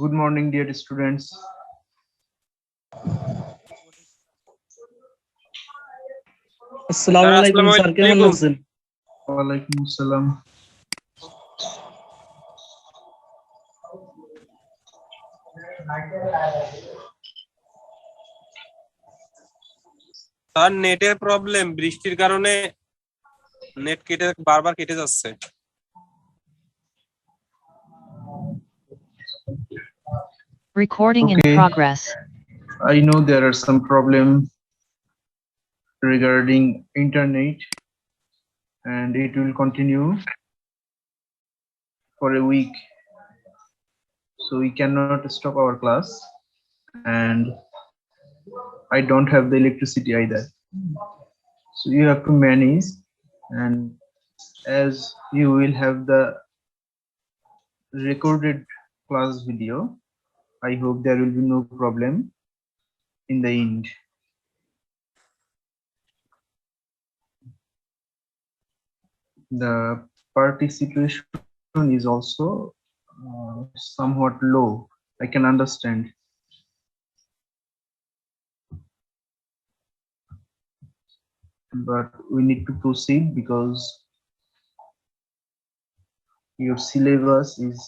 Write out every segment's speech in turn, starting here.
Good morning, dear students. আসসালামু আলাইকুম sir, কেমন আছেন? ওয়ালাইকুম আসসালাম। স্যার নেটের প্রবলেম, বৃষ্টির কারণে নেট বারবার কেটে যাচ্ছে। Recording in Okay. progress. I know there are some problem regarding internet and it will continue for a week. So we cannot stop our class and I don't have the electricity either. So you have to manage, and as you will have the recorded class video, I hope there will be no problem in the end. The participation is also somewhat low. I can understand. But we need to proceed because your syllabus is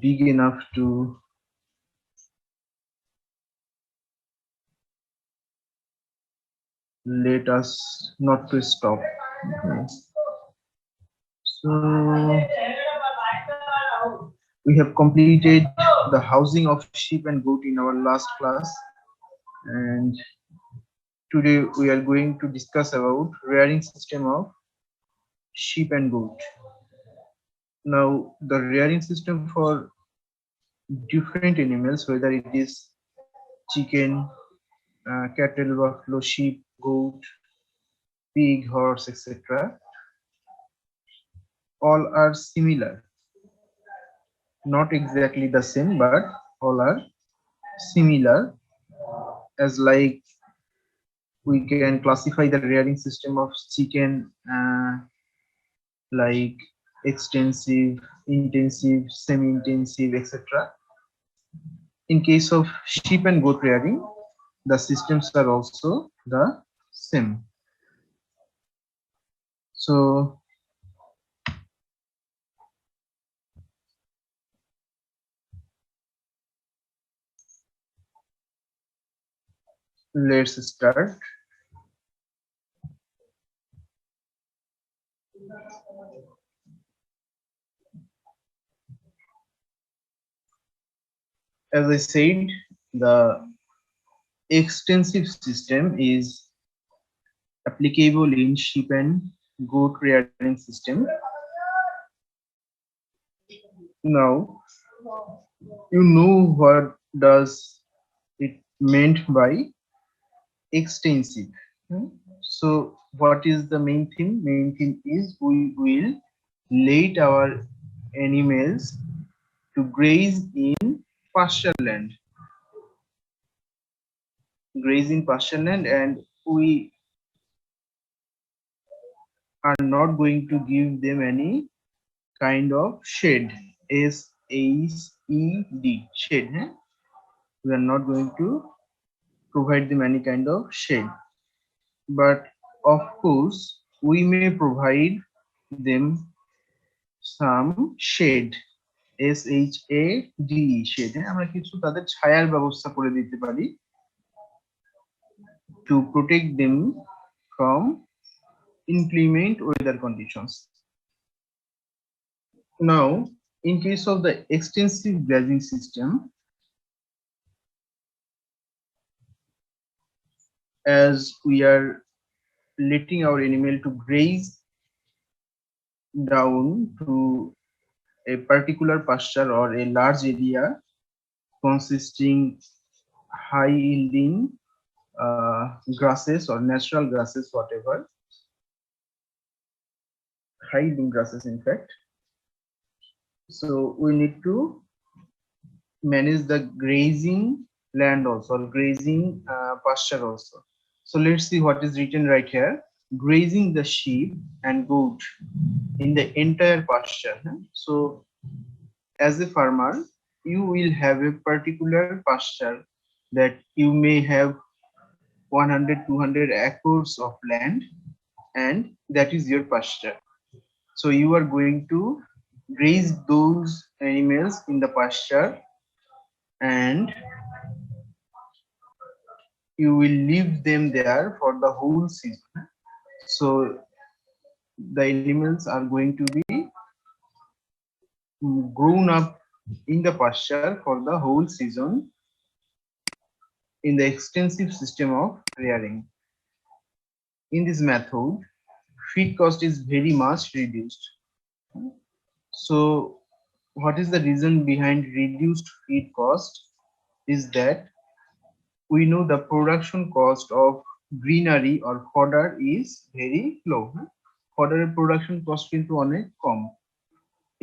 big enough to let us not to stop. Okay. So we have completed the housing of sheep and goat in our last class, and today we are going to discuss about rearing system of sheep and goat. Now the rearing system for different animals, whether it is chicken, cattle, buffalo, sheep, goat, pig, horse, etc., all are similar. Not exactly the same, but all are similar. As like we can classify the rearing system of chicken like extensive, intensive, semi-intensive, etc. In case of sheep and goat rearing, the systems are also the same. So let's start. As I said, the extensive system is applicable in sheep and goat rearing system. Now you know what does it meant by extensive. So what is the main thing? Main thing is we will let our animals to graze in pasture land. Graze in pasture land, and we are not going to give them any kind of shade. S-H-E-D, shade. We are not going to provide them any kind of shade. But of course, we may provide them some shade. S-H-A-D-E, shade. আমরা কিছু তাদের ছায়ার ব্যবস্থা করে দিতে পারি to protect them from inclement weather conditions. Now, in case of the extensive grazing system, as we are letting our animal to graze down to a particular pasture or a large area consisting high yielding grasses or natural grasses, whatever. high yielding grasses in fact. So we need to manage the grazing land also, or grazing pasture also. So let's see what is written right here. Grazing the sheep and goat in the entire pasture. So as a farmer, you will have a particular pasture that you may have 100-200 acres of land, and that is your pasture. So you are going to graze those animals in the pasture, and you will leave them there for the whole season. So the animals are going to be grown up in the pasture for the whole season in the extensive system of rearing. In this method, feed cost is very much reduced. So what is the reason behind reduced feed cost is that we know the production cost of greenery or fodder is very low. Fodder production cost কিন্তু অনেক কম.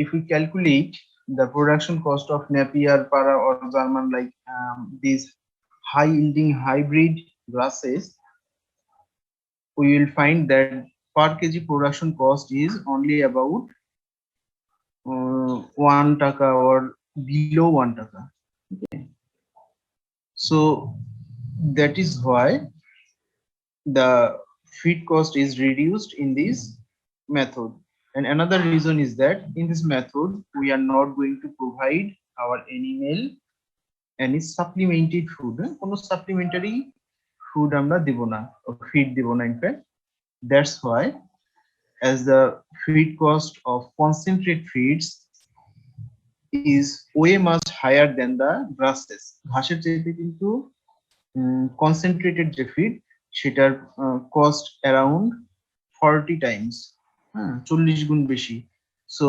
If we calculate the production cost of Napier, Para or German, like these high yielding hybrid grasses, we will find that per kg production cost is only about 1 taka or below 1 taka. Okay. So that is why the feed cost is reduced in this method. And another reason is that in this method we are not going to provide our animal any supplemented food. Kono supplementary food আমরা দিব না, feed দিব না in fact. That's why as the feed cost of concentrate feeds is way much higher than the grasses. ঘাসের চাইতে কিন্তু concentrated যে feed সেটার cost around 40 times, 40 গুণ বেশি. So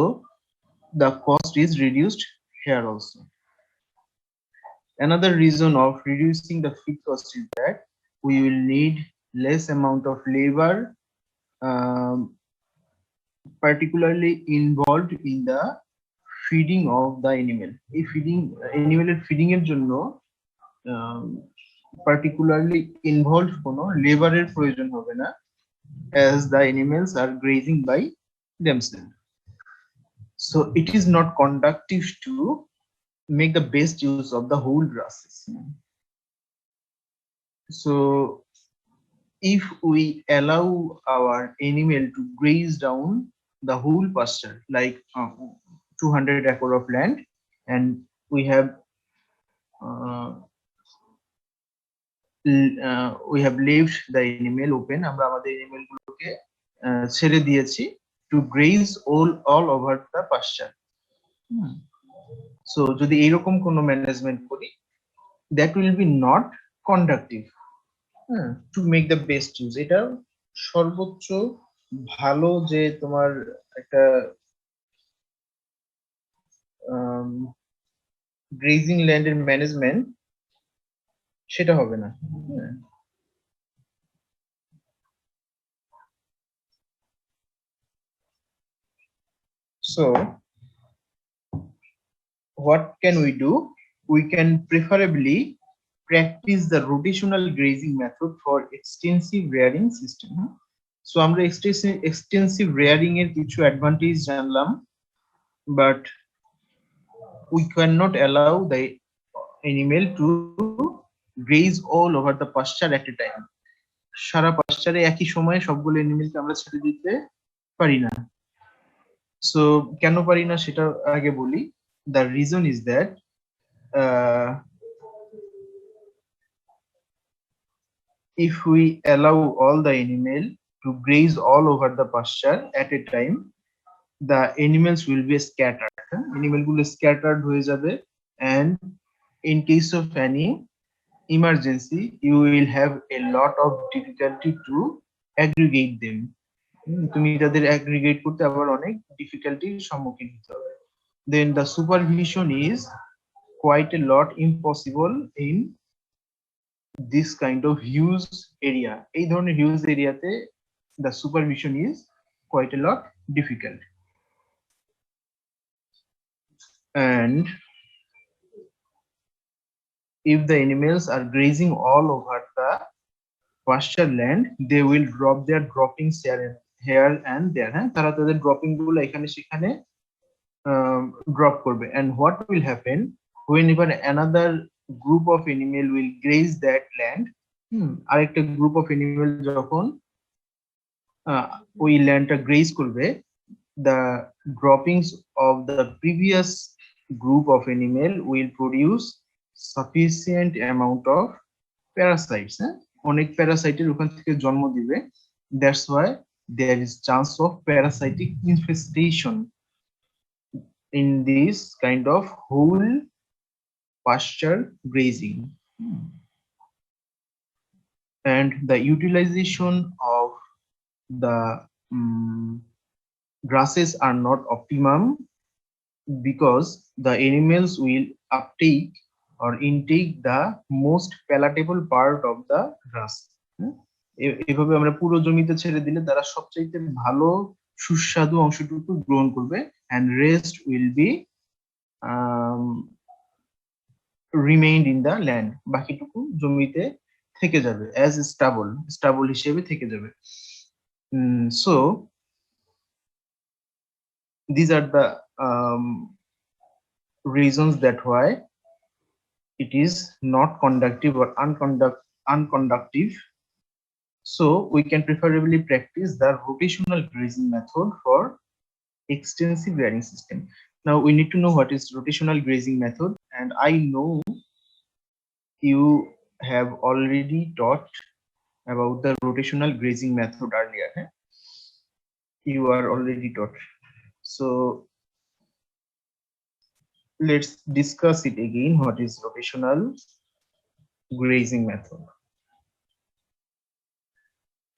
the cost is reduced here also. Another reason of reducing the feed cost is that we will need less amount of labor, particularly involved in the feeding of the animal. এই animal feeding এর জন্য particularly involved কোনো লেবারের প্রয়োজন হবে না, as the animals are grazing by themselves. So it is not conducive to make the best use of the whole grasses. So if we allow our animal to graze down the whole pasture, like 200 acre of land, and we have left the animal open, আমরা আমাদের animal গুলোকে ছেড়ে দিয়েছি to graze all over the pasture. So যদি এরকম কোনো management করি, that will be not conducive to make the best use. এটা সর্বোচ্চ ভালো যে তোমার একটা গ্রেজিং ল্যান্ডের ম্যানেজমেন্ট সেটা হবে না. So what can we do? We can preferably practice the rotational grazing method for extensive rearing system. So আমরা extensive rearing এর কিছু অ্যাডভান্টেজ জানলাম, but we cannot allow the animal to graze all over the pasture at a time. সারা পাশ্চারে একই সময়ে সবগুলো অ্যানিমেলকে আমরা ছেড়ে দিতে পারি না. So কেন পারি না সেটা আগে বলি. The reason is that if we allow all the animal to graze all over the pasture at a time, the animals will be scattered. Animal গুলো scattered হয়ে যাবে, and in case of any emergency you will have a lot of difficulty to aggregate them. তুমি তাদের aggregate করতে আবার অনেক difficulty সম্মুখীন হতে হবে. Then the supervision is quite a lot impossible in this kind of huge area. এই ধরনের huge এরিয়াতে the supervision is quite a lot difficult. And if the animals are grazing all over the pasture land, they will drop their droppings here and there. তারা তাদের dropping গুলো এখানে সেখানে drop করবে. And what will happen whenever another group of animal will graze that land? আরেকটা group of animal যখন ওই ল্যান্ডটা graze করবে, the droppings of the previous group of animal will produce sufficient amount of parasites. অনেক প্যারাসাইটের ওখান থেকে জন্ম দিবে. That's why there is chance of parasitic infestation in this kind of whole pasture grazing. And the utilization of the grasses are not optimum because the animals will uptake or intake the most palatable part of the grass. এভাবে আমরা পুরো জমিতে ছেড়ে দিলে তারা সবচেয়ে ভালো সুস্বাদু অংশটুকু গ্রহণ করবে, and rest will be remained in the land. বাকিটুকু জমিতে থেকে যাবে as stubble হিসেবে থেকে যাবে. So these are the reasons that why it is not conductive or unconductive. So we can preferably practice the rotational grazing method for extensive rearing system. Now we need to know what is rotational grazing method, and I know you have already taught about the rotational grazing method earlier. You are already taught. So let's discuss it again. What is rotational grazing method?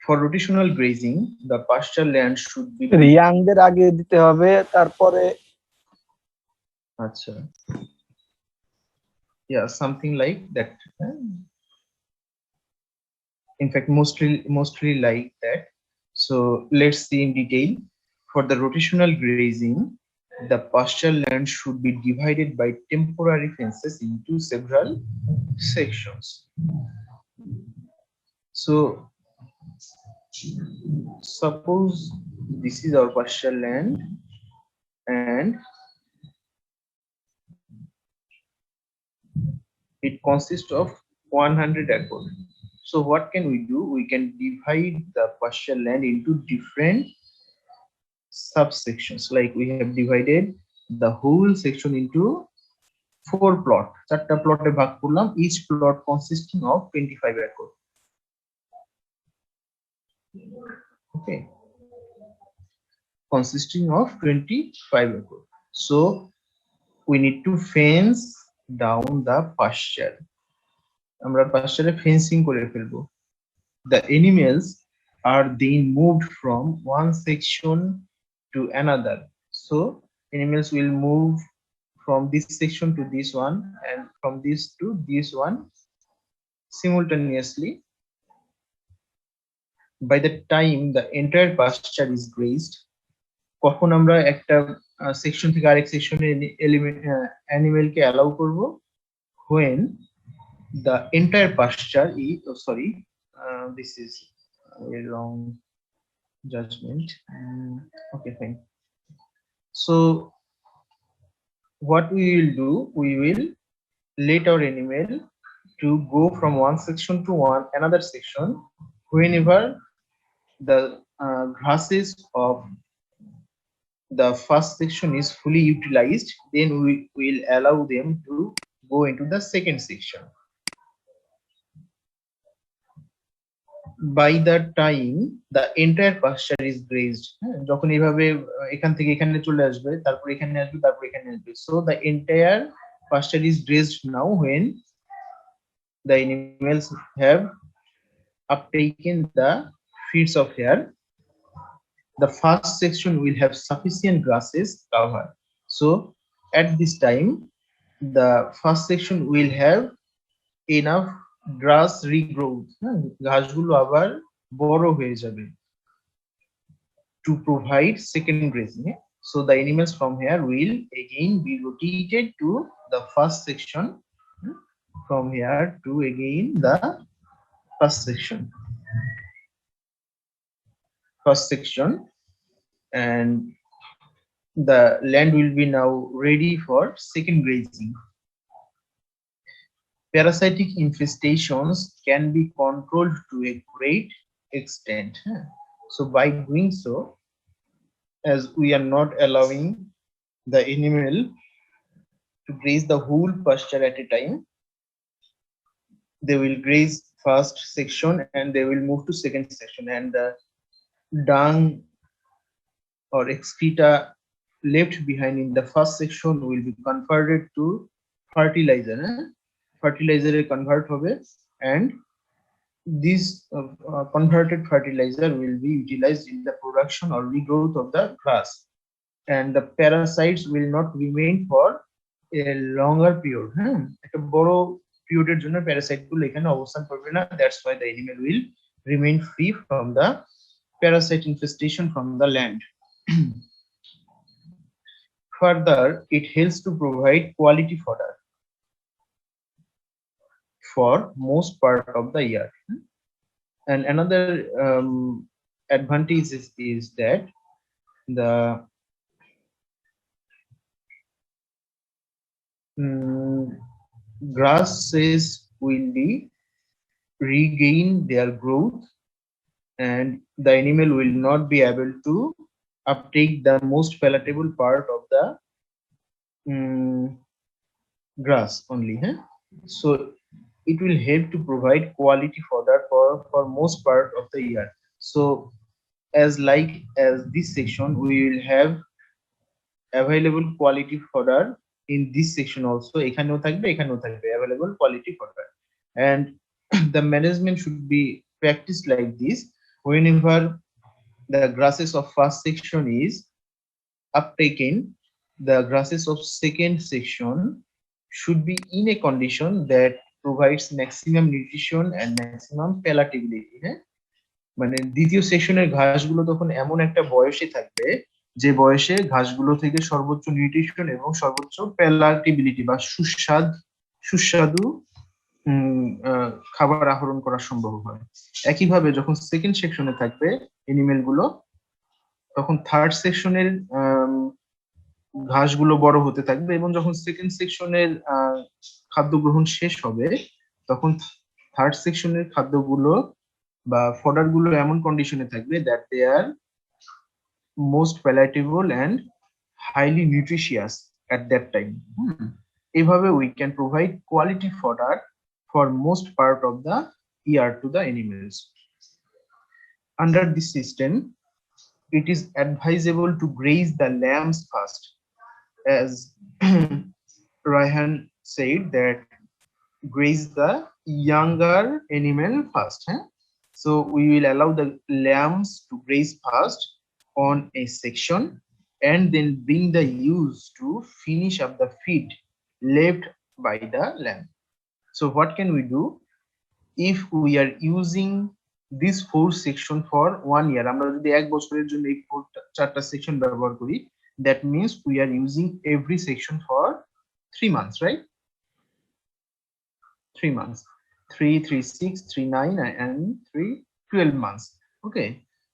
For rotational grazing, the pasture land should be রিয়াংদের আগে দিতে হবে, তারপরে acha. Yeah, something like that. In fact, mostly like that. So let's see in detail. For the rotational grazing, the pasture land should be divided by temporary fences into several sections. So suppose this is our pasture land and it consists of 100 acres. So what can we do? We can divide the pasture land into different subsections. Like we have divided the whole section into 4 plots. চারটা প্লটে ভাগ করলাম, each plot consisting of 25 acres. Okay, consisting of 25 acres. So we need to fence down the pasture. আমরা pasture fencing করে ফেলবো. The animals are then moved from one section to another. So animals will move from this section to this one and from this to this one simultaneously. By the time the entire pasture is grazed, কখন আমরা একটা section থেকে আরেক সেকশনে অ্যানিমেলকে allow করব? When the entire pasture is this is a wrong judgment. Okay, fine. So what we will do, we will let our animal to go from one section to another section. Whenever the grasses of the first section is fully utilized, then we will allow them to go into the second section. By the time the entire pasture is grazed, যখন এইভাবে এখান থেকে এখানে চলে আসবে, তারপর এখানে আসবে, তারপর এখানে আসবে, so the entire pasture is grazed now. When the animals have uptaken the feeds of hair, the first section will have sufficient grasses cover. So at this time the first section will have enough grass regrowth. ঘাসগুলো আবার বড় হয়ে যাবে. to provide second grazing. So the animals from here will again be rotated to the first section, from here to again the first section, and the land will be now ready for second grazing. Parasitic infestations can be controlled to a great extent. So by doing so, as we are not allowing the animal to graze the whole pasture at a time, they will graze first section and they will move to second section, and the dung or excreta left behind in the first section will be converted to fertilizer. Fertilizer convert hobe, and this converted fertilizer will be utilized in the production or regrowth of the grass, and the parasites will not remain for a longer period. একটা বড় পিরিয়ডের জন্য Parasite গুলো এখানে অবস্থান করবে না, that's why the animal will remain free from the parasite infestation from the land. Further, it helps to provide quality fodder for most part of the year. And another advantage is that the grasses will be regain their growth, and the animal will not be able to uptake the most palatable part of the grass only. So it will help to provide quality fodder for most part of the year. So as this section, we will have available quality fodder in this section also. এখানেও থাকবে available quality fodder, and the management should be practiced like this. Whenever the grasses of first section is uptaken, the grasses of second section should be in a condition that provides maximum nutrition and maximum palatability. মানে দ্বিতীয় সেকশনের ঘাসগুলো তখন এমন একটা বয়সে থাকবে যে বয়সে ঘাসগুলো থেকে সর্বোচ্চ নিউট্রিশন এবং সর্বোচ্চ প্যালাটেবিলিটি বা সুস্বাদু খাবার আহরণ করা সম্ভব হয়। একইভাবে যখন সেকেন্ড সেকশনে থাকবে এনিমেল গুলো, তখন থার্ড সেকশনের ঘাসগুলো বড় হতে থাকবে, এবং যখন সেকেন্ড সেকশনের খাদ্য গ্রহণ শেষ হবে তখন থার্ড সেকশনের খাদ্যগুলো বা ফডার গুলো এমন কন্ডিশনে থাকবে that they are most palatable and highly nutritious at that time. এভাবে we can provide quality fodder for most part of the year to the animals. Under this system, it is advisable to graze the lambs first, as Raihan said that graze the younger animal first. So we will allow the lambs to graze first on a section, and then bring the ewes to finish up the feed left by the lamb. So what can we do if we are using this 4 section for 1 year? আমরা যদি এক বছরের জন্য এই 4টা section ব্যবহার করি, that means we are using every section for 3 months, right? 3 months, 3, 3, 6, 3, 9, and 3, 12 months. Okay,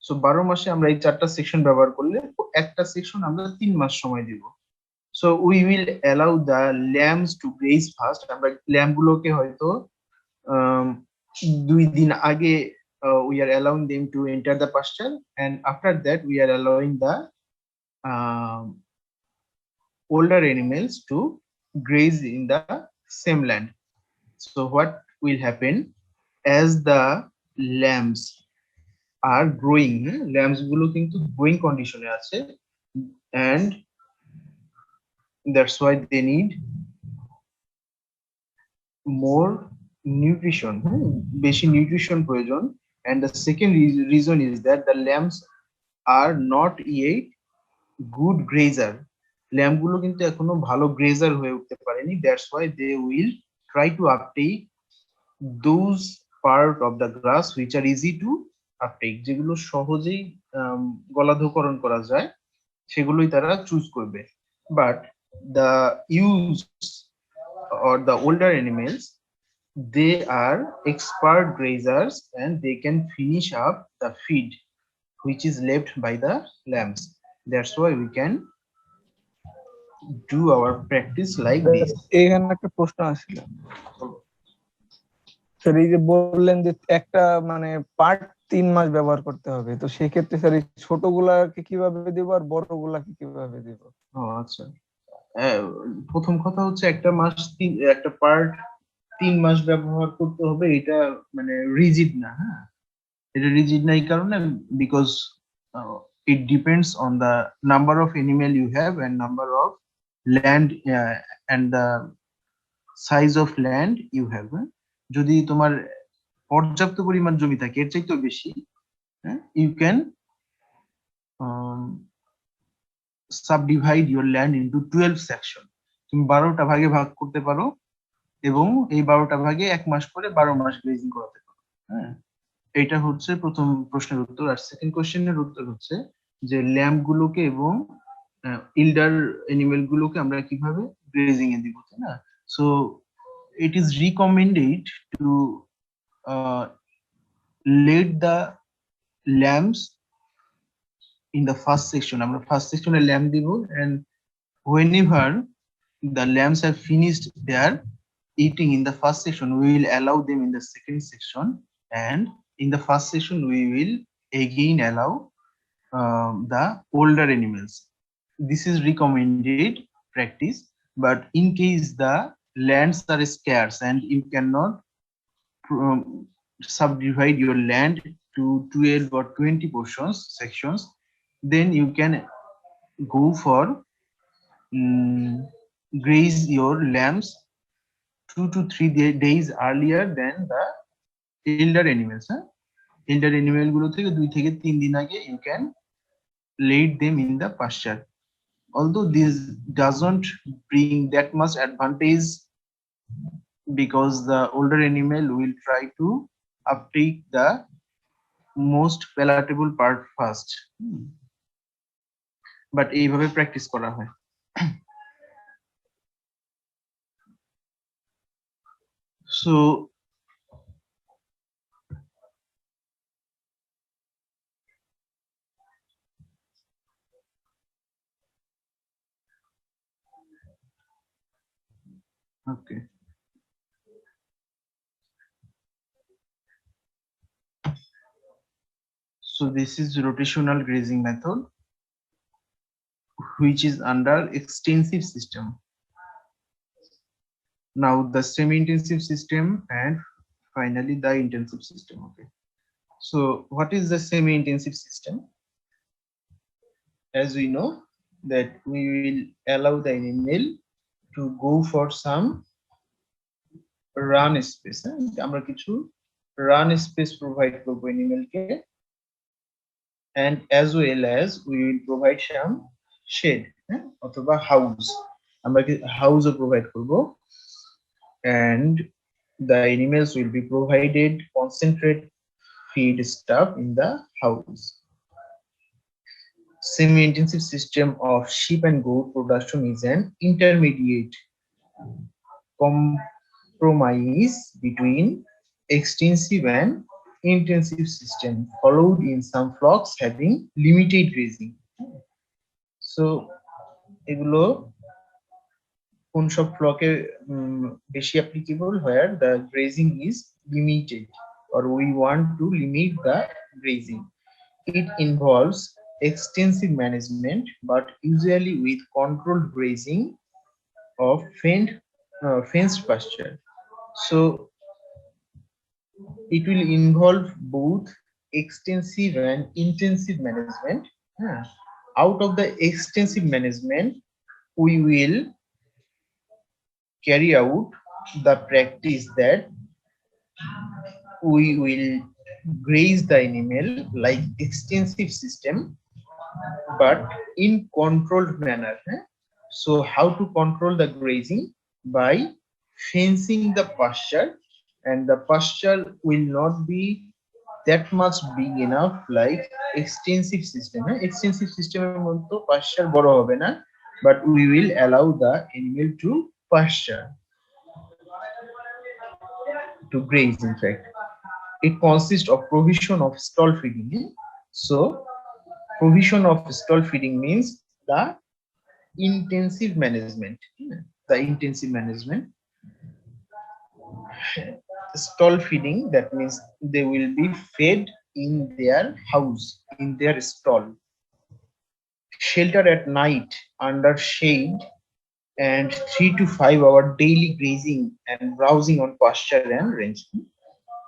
so 12 মাসে আমরা এই 4টা সেকশন ব্যবহার করলে একটা সেকশন আমরা 3 মাস সময় দেব। So we will allow the lambs to graze first. আমরা ল্যাম্ব গুলোকে হয়তো 2 দিন আগে we are allowing them to enter the pasture, and after that we are allowing the older animals to graze in the same land. So what will happen, as the lambs are growing, lambs গুলো কিন্তু growing condition এ আছে, and that's why they need more nutrition, বেশি nutrition প্রয়োজন। and the second reason is that the lambs are not yet good grazer. Lamb গুলো কিন্তু এখনো ভালো Grazer হয়ে উঠতে পারেনি, that's why they will try to uptake those part of the grass which are easy to uptake, যেগুলো সহজেই গলাধঃকরণ করা যায় সেগুলোই তারা চুজ করবে। But the use or the older animals, they are expert grazers and they can finish up the feed which is left by the lambs. That's why we can do our practice like this. এখানে একটা প্রশ্ন আসছিল sir, এই যে বললেন যে একটা মানে পার্ট 3 মাস ব্যবহার করতে হবে, তো সেই ক্ষেত্রে স্যার এই ছোটগুলাকে কিভাবে দেব আর বড়গুলাকে কিভাবে দেব? ও আচ্ছা, প্রথম কথা হচ্ছে একটা পার্ট 3 মাস ব্যবহার করতে হবে, এটা মানে রিজিড না। হ্যাঁ, এটা রিজিড না এই কারণে because it depends on the number of animal you have and number of land and the size of land you have. যদি তোমার পর্যাপ্ত পরিমাণ জমি থাকে, এর চাইতেও বেশি, you can subdivide your land into 12 section. তুমি 12টা ভাগে ভাগ করতে পারো এবং এই 12টা ভাগে 1 মাস করে 12 মাস গ্রেজিং করাতে পারো। হ্যাঁ, এটা হচ্ছে প্রথম প্রশ্নের উত্তর। আর সেকেন্ড কোশ্চেনের উত্তর হচ্ছে যে ল্যাম্প গুলোকে এবং ইল্ডার অ্যানিমেল গুলোকে আমরা কিভাবে গ্রেজিং এ দিব, তাই না? So it is recommended to let the lambs in the first section. আমরা ফার্স্ট সেকশনে ল্যাম্প দিব, and whenever the lambs have finished their eating in the first section, we will allow them in the second section, and in the first section we will again allow the older animals. This is recommended practice, but in case the lands are scarce and you cannot subdivide your land to 12 or 20 sections, then you can go for graze your lambs 2 to 3 days earlier than the elder animals. Elder animal গুলো থেকে 2 থেকে 3 দিন আগে you can lead them in the pasture. Although this doesn't bring that much advantage because the older animal will try to uptake the most palatable part first. But এইভাবে practice করা হয়। So okay, so this is rotational grazing method which is under extensive system. Now the semi-intensive system and finally the intensive system. Okay, so what is the semi-intensive system? As we know that we will allow the animal to go for some run space. আমরা কিছু run space provide করব animal K, and as well as we will provide some shade অথবা house, আমরা house ও provide করব, and the animals will be provided concentrate feed stuff in the house. Semi-intensive system of sheep and goat production is an intermediate compromise between extensive and intensive system followed in some flocks having limited grazing. So এগুলো কোন সব ফ্লকে বেশি applicable where the grazing is limited or we want to limit the grazing. It involves extensive management but usually with controlled grazing of fenced pasture. So it will involve both extensive and intensive management. Out of the extensive management, we will carry out the practice that we will graze the animal like extensive system but in controlled manner. So how to control the grazing? By fencing the pasture, and the pasture will not be that much big enough like extensive system. Extensive system এর মতো pasture বড় হবে না, but we will allow the animal to pasture, to graze in fact. It consists of provision of stall feeding. So provision of stall feeding means the intensive management. The intensive management. Stall feeding, that means they will be fed in their house, in their stall. Shelter at night under shade, and 3 to 5 hour daily grazing and browsing on pasture and range.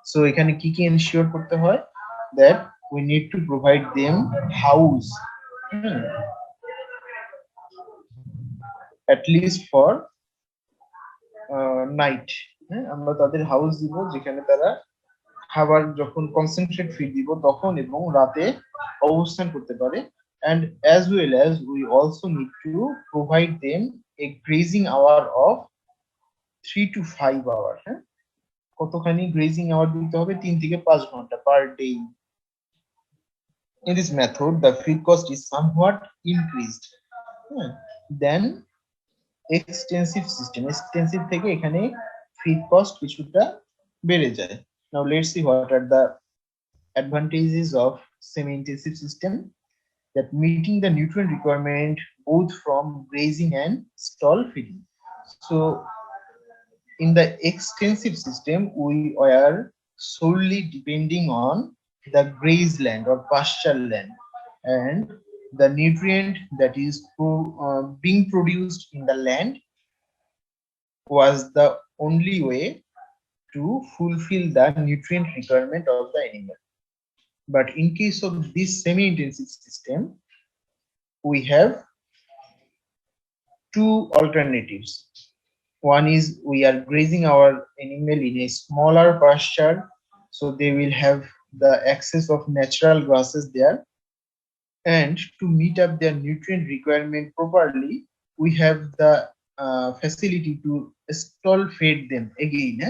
So এখানে কি কি ensure করতে হয়, that we need to provide them house, at least for night. আমরা তাদের house দিব যেখানে তারা খাবার যখন কনসেন্ট্রেট ফিড দিব তখন এবং রাতে অবস্থান করতে পারে, and as well as we also need to provide them a grazing hour of 3 to 5 hours. কতখানি গ্রেজিং আওয়ার দিতে হবে, 3 থেকে 5 ঘন্টা per day. In this method the feed cost is somewhat increased than extensive system. Extensive থেকে এখানে feed cost কিছুটা বেড়ে যায়। Now let's see what are the advantages of semi-intensive system. That meeting the nutrient requirement both from grazing and stall feeding. So in the extensive system we are solely depending on the graze land or pasture land, and the nutrient that is being produced in the land was the only way to fulfill the nutrient requirement of the animal. But in case of this semi-intensive system, we have two alternatives. One is we are grazing our animal in a smaller pasture, so they will have the access of natural grasses there, and to meet up their nutrient requirement properly we have the facility to stall feed them again.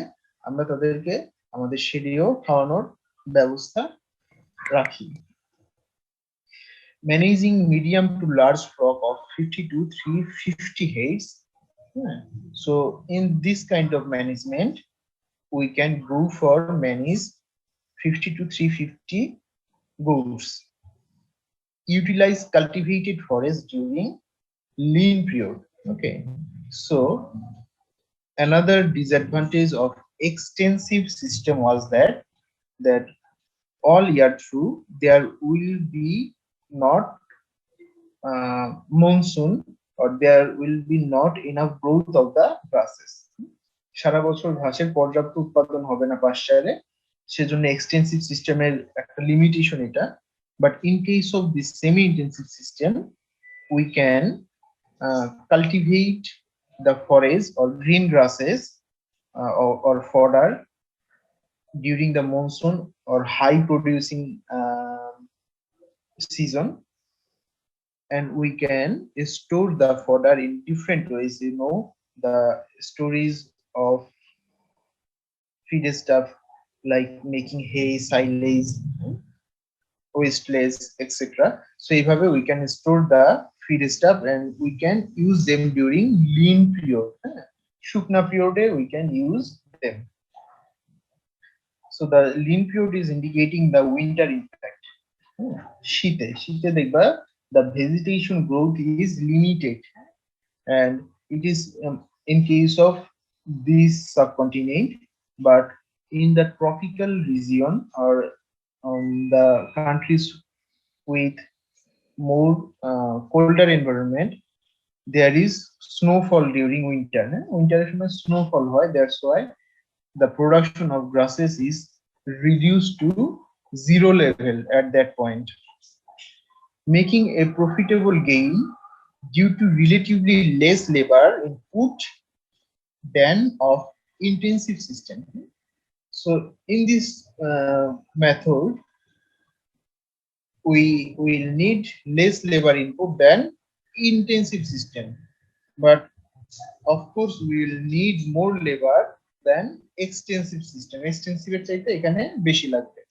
আমরা তাদেরকে আমাদের শেডেও খাওয়ানোর ব্যবস্থা রাখি। Managing medium to large flock of 50 to 350 heads. So in this kind of management we can go for manage 50 to 350 goats. Utilize cultivated forest during lean period. Okay, so another disadvantage of extensive system was that all year through there will be not monsoon, or there will be not enough growth of the grasses. সারা বছর ঘাসের পর্যাপ্ত উৎপাদন হবে না পাশ্চারে, সেজন্য extensive সিস্টেমের একটা limitation এটা। But in case of this semi-intensive system we can cultivate the forest or green grasses or fodder during the monsoon or high producing season, and we can store the fodder in different ways. You know, the stories of feed stuff like making hay, silage, wasteless, etc. So এইভাবে we can store the feed stuff and we can use them during lean period. শুকনা period we can use them. So the lean period is indicating the winter impact. শীতে দেখবা the vegetation growth is limited, and it is in case of this subcontinent, but in the tropical region or the countries with more colder environment there is snowfall during winter. Winter snowfall hoy, that's why the production of grasses is reduced to zero level at that point, making a profitable gain due to relatively less labor input than of intensive system. So in this method we will need less labor input than intensive system, but of course we will need more labor than extensive system. Extensive এর চাইতে এখানে বেশি লাগবে।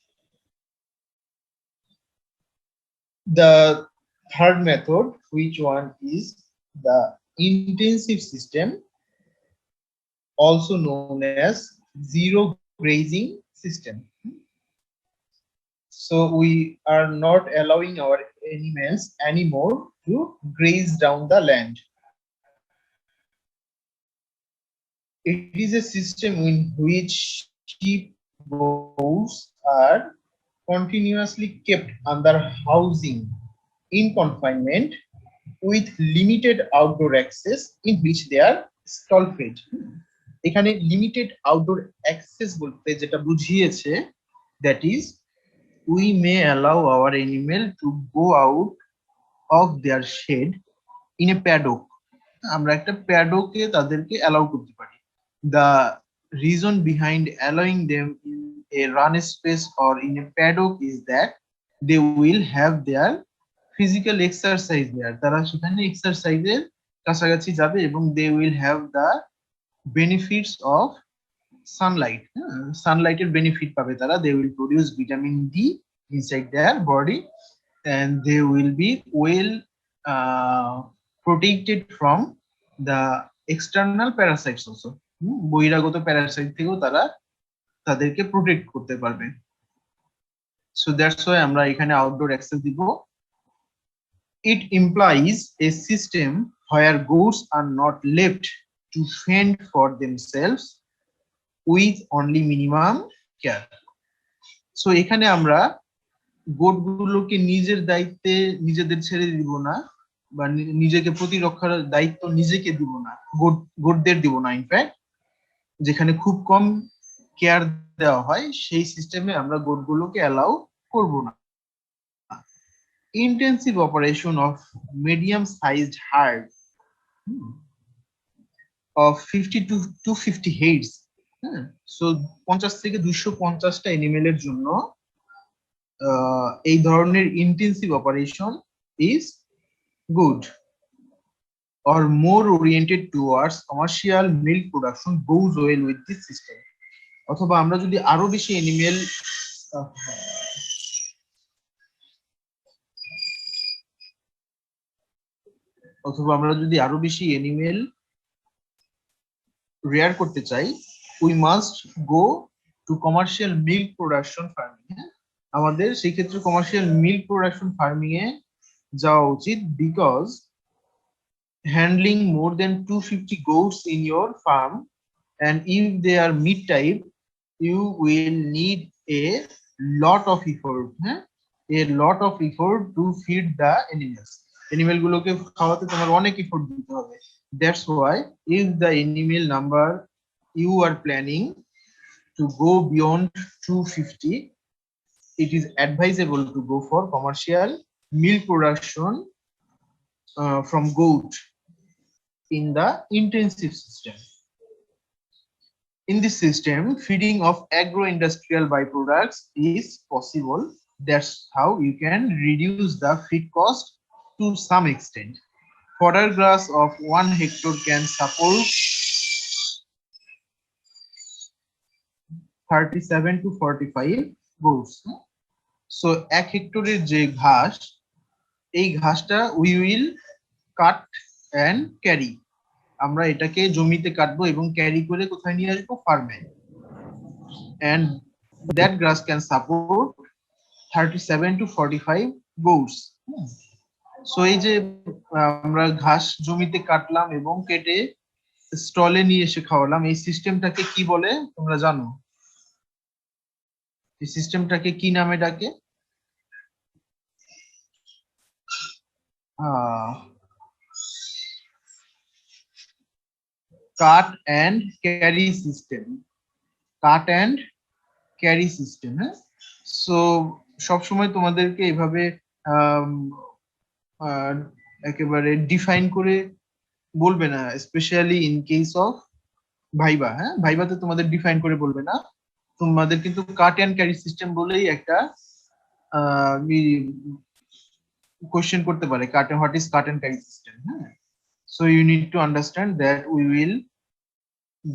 The third method, which one is the intensive system, also known as zero grazing system. So we are not allowing our animals anymore to graze down the land. It is a system in which sheep, goats are continuously kept under housing in confinement with limited outdoor access in which they are stall fed. এখানে limited outdoor access বলতে যেটা বুঝিয়েছে, that is we may allow our animal to go out of their shed in a paddock. আমরা একটা প্যাডকে তাদেরকে allow করতে পারি। The reason behind allowing them in a run space or in a paddock is that they will have their physical exercise there. তারা সেখানে এক্সারসাইজের কাছাকাছি যাবে এবং they will have the benefits of sunlight. Sunlighted benefit পাবে তারা, they will produce vitamin D inside their body and they will be well protected from the external parasites also. বহিরাগত Parasite থেকেও তারা তাদেরকে প্রোটেক্ট করতে পারবে। So that's why আমরা এখানে আউটডোর অ্যাক্সেস দিব। It implies a system where goats are not left to fend for themselves with only minimum care. So এখানে আমরা গোটগুলোকে নিজের দায়িত্বে নিজেদের ছেড়ে দিব না, বা নিজেকে প্রতিরক্ষার দায়িত্ব নিজেকে দিব না, গোটদের দিব না। ইনফ্যাক্ট যেখানে খুব কম কেয়ার দেওয়া হয় সেই সিস্টেমে আমরা গোটগুলোকে অ্যালাউ করব না। Intensive operation of medium sized hard of 50 to 250 heads. So 50 থেকে 250টা অ্যানিমেলের জন্য এই ধরনের intensive operation is good or more oriented towards commercial milk production goes well with this system. অথবা আমরা যদি আরো বেশি অ্যানিমেল রেয়ার করতে চাই, we must go to commercial milk production farming. আমাদের সেই ক্ষেত্রে কমার্শিয়াল মিল্ক প্রোডাকশন ফার্মিং এ যাওয়া উচিত, because handling more than 250 goats in your farm and if they are meat type you will need a lot of effort, to feed the animals. Animal গুলোকে খাওয়াতে তোমার অনেক effort দিতে হবে। That's why if the animal number you are planning to go beyond 250, it is advisable to go for commercial milk production from goat in the intensive system. In this system, feeding of agro-industrial byproducts is possible. That's how you can reduce the feed cost to some extent. Fodder grass of 1 hectare can support 37 to 45 goats. So 1 হেক্টরের যে ঘাস, এই ঘাসটা we will cut and carry. আমরা এটাকে জমিতে কাটবো এবং carry করে কোথায় নিয়ে আসবো? ফার্মে। and that grass can support 37 to 45 goats. So এই যে আমরা ঘাস জমিতে কাটলাম এবং কেটে স্টলে নিয়ে এসে খাওয়ালাম, এই সিস্টেমটাকে কি বলে তোমরা জানো? এই সিস্টেমটাকে কি নামে ডাকে? Cut and carry system. Cut and carry system. হ্যাঁ, সো সবসময় তোমাদেরকে এভাবে একেবারে ডিফাইন করে বলবে না, specially in case of viva. হ্যাঁ, ভাইবাতে তোমাদের ডিফাইন করে বলবে না, তোমাদের কিন্তু কাট অ্যান্ড ক্যারি সিস্টেম বলেই একটা কোশ্চেন করতে পারে, what is cut and carry system. হ্যাঁ, so you need to understand that we will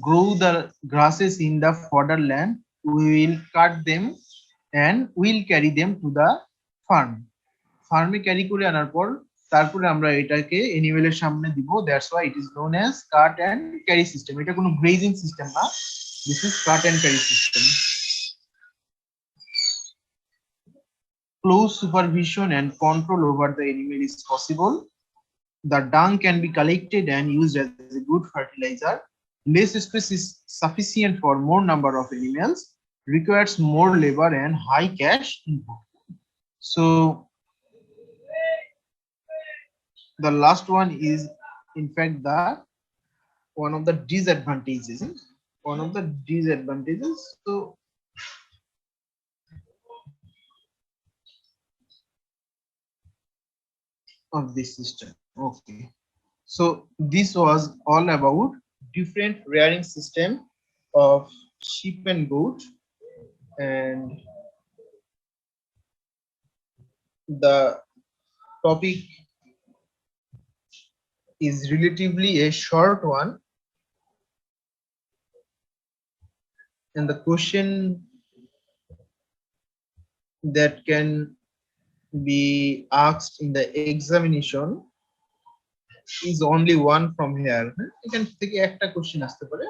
grow the grasses in the fodder land, we will cut them and we'll carry them to the ফার্মে carry করে আনার পর তারপরে আমরা এটাকে অ্যানিমেলের সামনে দিব, that's why it is known as cut and carry system. এটা কোনো গ্রেজিং সিস্টেম না, this is cut and carry system. Close supervision and control over the animal is possible. The dung can be collected and used as a good fertilizer. Less space is sufficient for more number of animals, requires more labor and high cash input. So the last one is in fact the one of the disadvantages. One of the disadvantages. So of this system. Okay. So this was all about different rearing system of sheep and goat, and the topic is relatively a short one, and the question that can be asked in the examination is only one from here. এখান থেকে একটা question আসতে পারে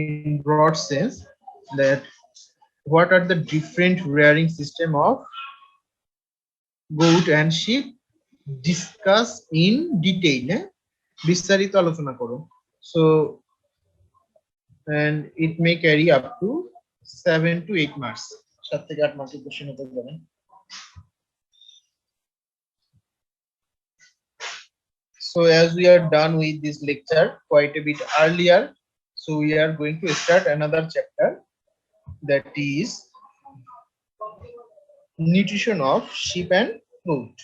in broad sense, that what are the different rearing system of goat and sheep, discuss in detail, বিস্তারিত আলোচনা করো। So and it may carry up to 7 to 8 marks, 7 থেকে 8 মার্কের কোশ্চেন হতে পারে। So as we are done with this lecture quite a bit earlier, so we are going to start another chapter, that is nutrition of sheep and goat.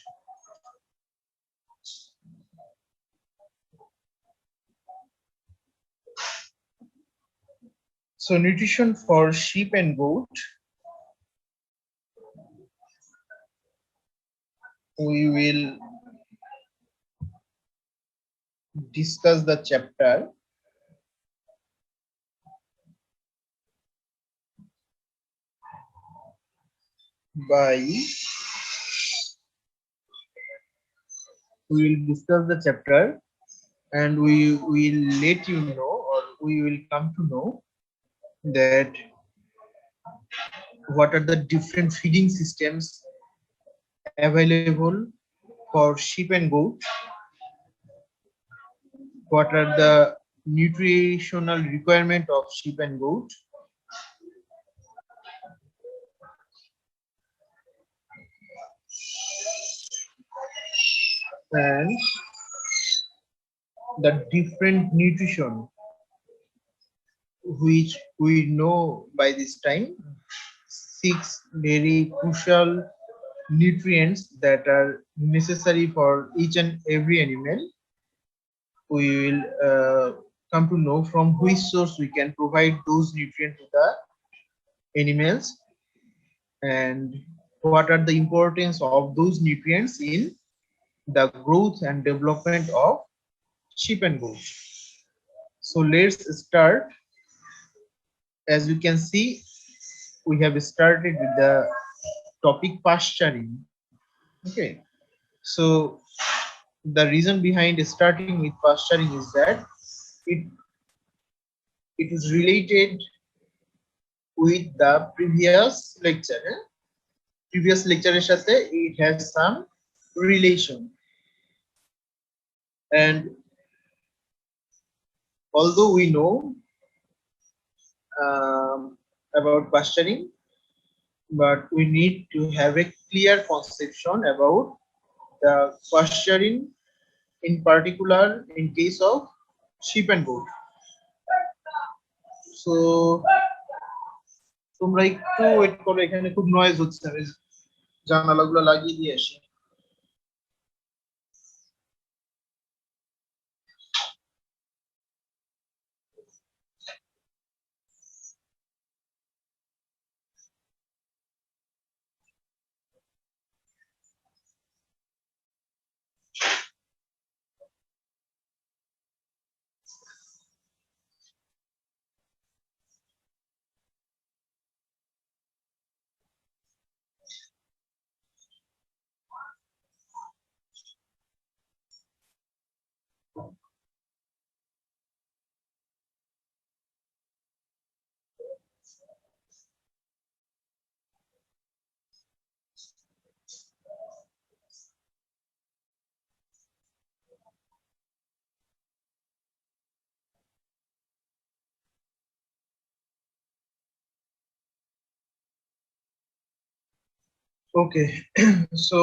So nutrition for sheep and goat, we will discuss the chapter by, we will discuss the chapter and we will let you know, or we will come to know that what are the different feeding systems available for sheep and goat, what are the nutritional requirement of sheep and goat, and the different nutrition which we know by this time, 6 very crucial nutrients that are necessary for each and every animal. We will come to know from which source we can provide those nutrients to the animals, and what are the importance of those nutrients in the growth and development of sheep and goat. So let's start. As you can see, we have started with the topic pasturing. Okay, so the reason behind starting with pasturing is that it is related with the previous lecture. Previous lecture সাথে it has some relation, and although we know about pasturing, but we need to have a clear conception about the pasturing in particular in case of sheep and goat. So তোমরা একটু wait করো, এখানে খুব noise হচ্ছে, আমি জানালাগুলো লাগিয়ে দিয়ে আসি। ওকে সো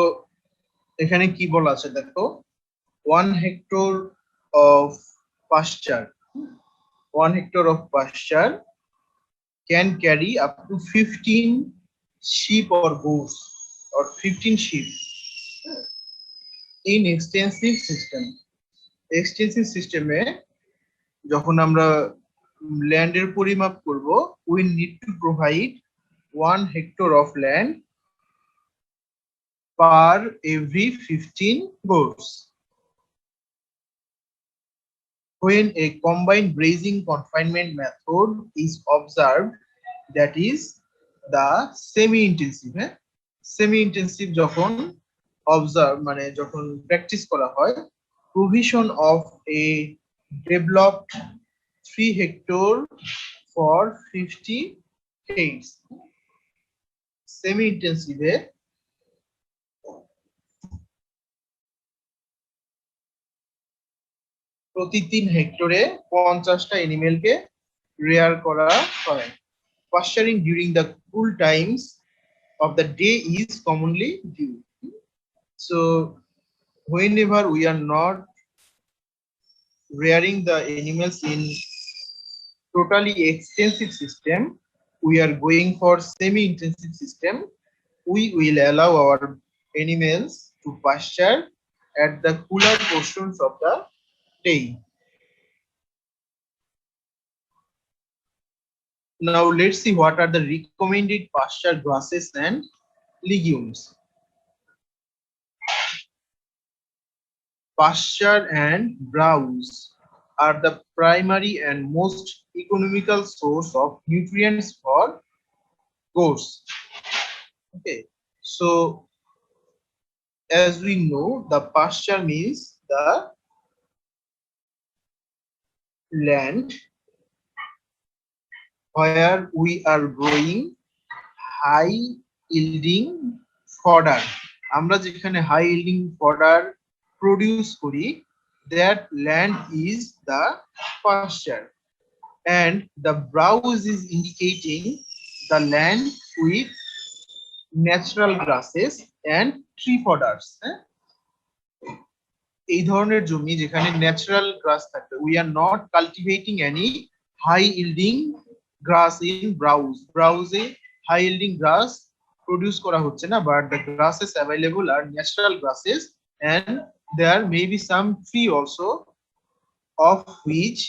এখানে কি বলা আছে দেখো 1 hectare of pasture 1 hectare of pasture can carry up to 15 sheep or goats or 15 sheep in extensive system যখন আমরা ল্যান্ডের পরিমাপ করব we need to provide 1 hectare of land per every 15 goats. When a combined grazing confinement method is observed, that is the semi-intensive semi-intensive যখন observe মানে যখন practice করা হয় provision of a developed 3 hectare for 50 heads semi-intensive প্রতি 3 হেক্টরে 50টা অ্যানিমেলকে rare করা হয় pasturing during the cool times of the day is commonly due so whenever we are not rearing the animals in totally extensive system we are going for semi intensive system we will allow our animals to pasture at the cooler portions of the day. Now let's see what are the recommended pasture grasses and legumes. Pasture and browse are the primary and most economical source of nutrients for goats. Okay, so as we know, the pasture means the land where we are growing high yielding fodder আমরা যেখানে high yielding fodder produce করি that land is the pasture and the browse is indicating the land with natural grasses and tree fodders এই ধরনের জমি যেখানে natural গ্রাস থাকে we are not cultivating any high yielding grass in browse high yielding grass produce করা হচ্ছে না but the grasses available are natural grasses and there may be some tree also of which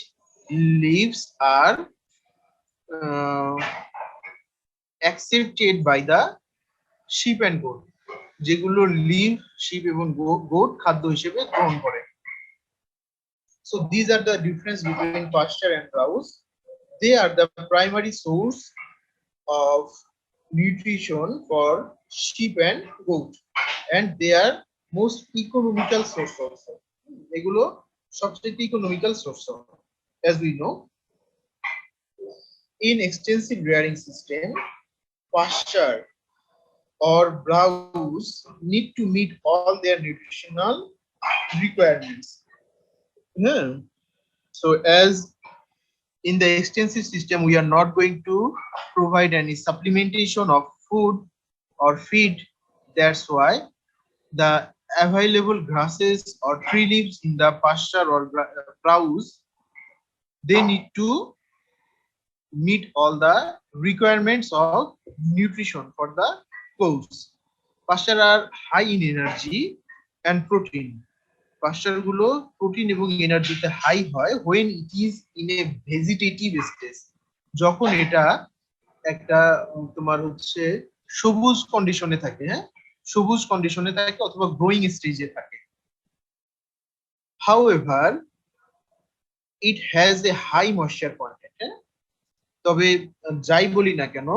leaves are accepted by the sheep and goat যেগুলো leave sheep এবং goat খাদ্য হিসেবে গ্রহণ করে so these are the difference between pasture and browse they are the primary source of nutrition for sheep and goat and they are most economical source also এগুলো সবচেয়ে economical source as we know in extensive rearing system pasture or browse need to meet all their nutritional requirements so as in the extensive system we are not going to provide any supplementation of food or feed that's why the available grasses or tree leaves in the pasture or browse they need to meet all the requirements of nutrition for the goats pasture are high in energy and protein pasture গুলো protein এবং এনার্জিতে high হয় when it is in a vegetative stage যখন এটা একটা তোমার হচ্ছে সবুজ কন্ডিশনে থাকে সবুজ কন্ডিশনে থাকে অথবা গ্রোইং স্টেজে থাকে however it has a high moisture content তবে যাই বলি না কেন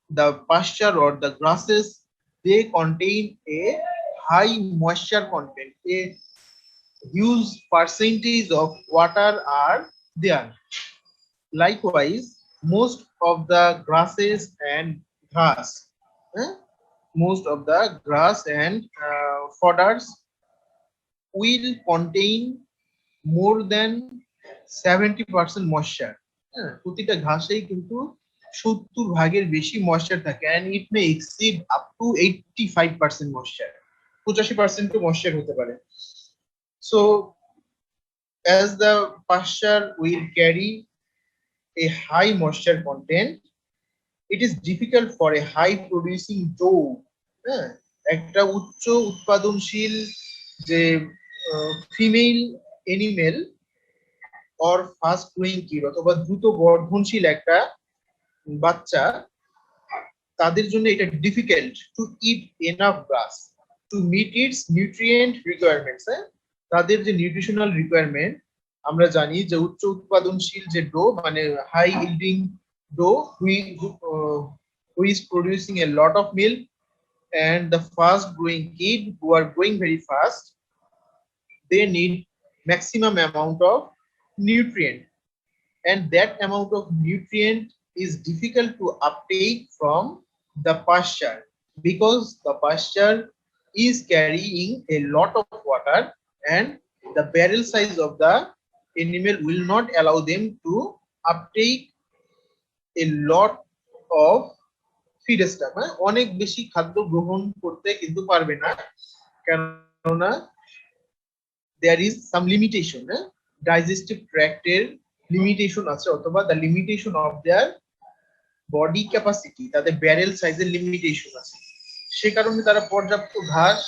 the pasture or the grasses they contain a high moisture content a huge percentage of water are there likewise most of the grasses and grass most of the grass and fodders will contain more than 70% moisture প্রতিটা ঘাসেই কিন্তু 70 ভাগের বেশি moisture থাকে, and it may exceed up to 85% moisture, 85% moisture হতে পারে। So as the pasture will carry a high moisture content, it is difficult for a high producing doe, হ্যাঁ, একটা উচ্চ উৎপাদনশীল যে female animal or fast growing kid অথবা দ্রুত বর্ধনশীল একটা বাচ্চা, তাদের জন্য এটা difficult to eat enough grass to meet its nutrient requirements. তাদের যে নিউট্রিশনাল রিকোয়ারমেন্ট, আমরা জানি যে উচ্চ উৎপাদনশীল যে ডো মানে high yielding doe who is producing a lot of milk, and the fast growing kid who are growing very fast, they need maximum amount of nutrient, and that amount of nutrient is difficult to uptake from the pasture because the pasture is carrying a lot of water, and the barrel size of the animal will not allow them to uptake a lot of feed stuff, অনেক বেশি খাদ্য গ্রহণ করতে কিন্তু পারবে না, কেননা there is some limitation, digestive tract এর লিমিটেশন আছে, অথবা the limitation of their body capacity, তাদের ব্যারেল সাইজের লিমিটেশন আছে, সে কারণে তারা পর্যাপ্ত ঘাস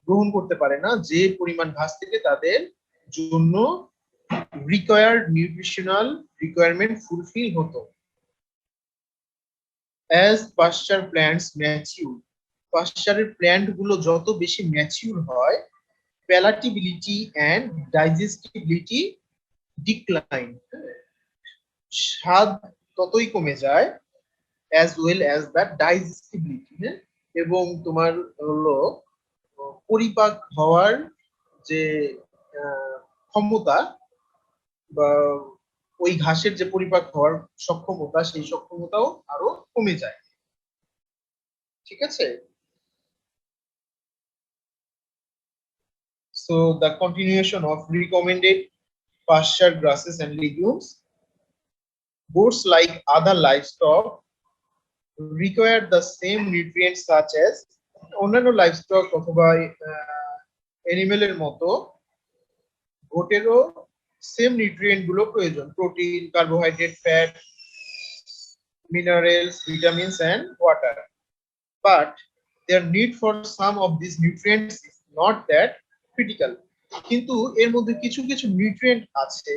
গ্রহণ করতে পারে না, যে পরিমাণ ঘাস থেকে তাদের জন্য রিকোয়ার্ড নিউট্রিশনাল রিকোয়ারমেন্ট ফুলফিল হতো। As pasture plants mature, পাশ্চারের প্ল্যান্ট গুলো যত বেশি ম্যাচিউর হয়, palatability and digestibility decline, স্বাদ ততই কমে যায়, as well as the digestibility, এবং তোমার হলো পরিপাক হওয়ার যে ক্ষমতা বা ওই ঘাসের যে পরিপাক হওয়ার সক্ষমতা, সেই সক্ষমতাও আরো কমে যায়। ঠিক আছে? So the continuation of recommended pasture grasses and legumes. Goats, like other livestock, require the same nutrients such as অন্যান্য লাইভস্টক অথবা অ্যানিমেলের মতো গোটেরও সেম নিউট্রিয়েন্ট গুলো প্রয়োজন, protein, carbohydrate, fat, minerals, vitamins and water, but their need for some of these nutrients is not that critical. কিন্তু এর মধ্যে কিছু কিছু নিউট্রিয়েন্ট আছে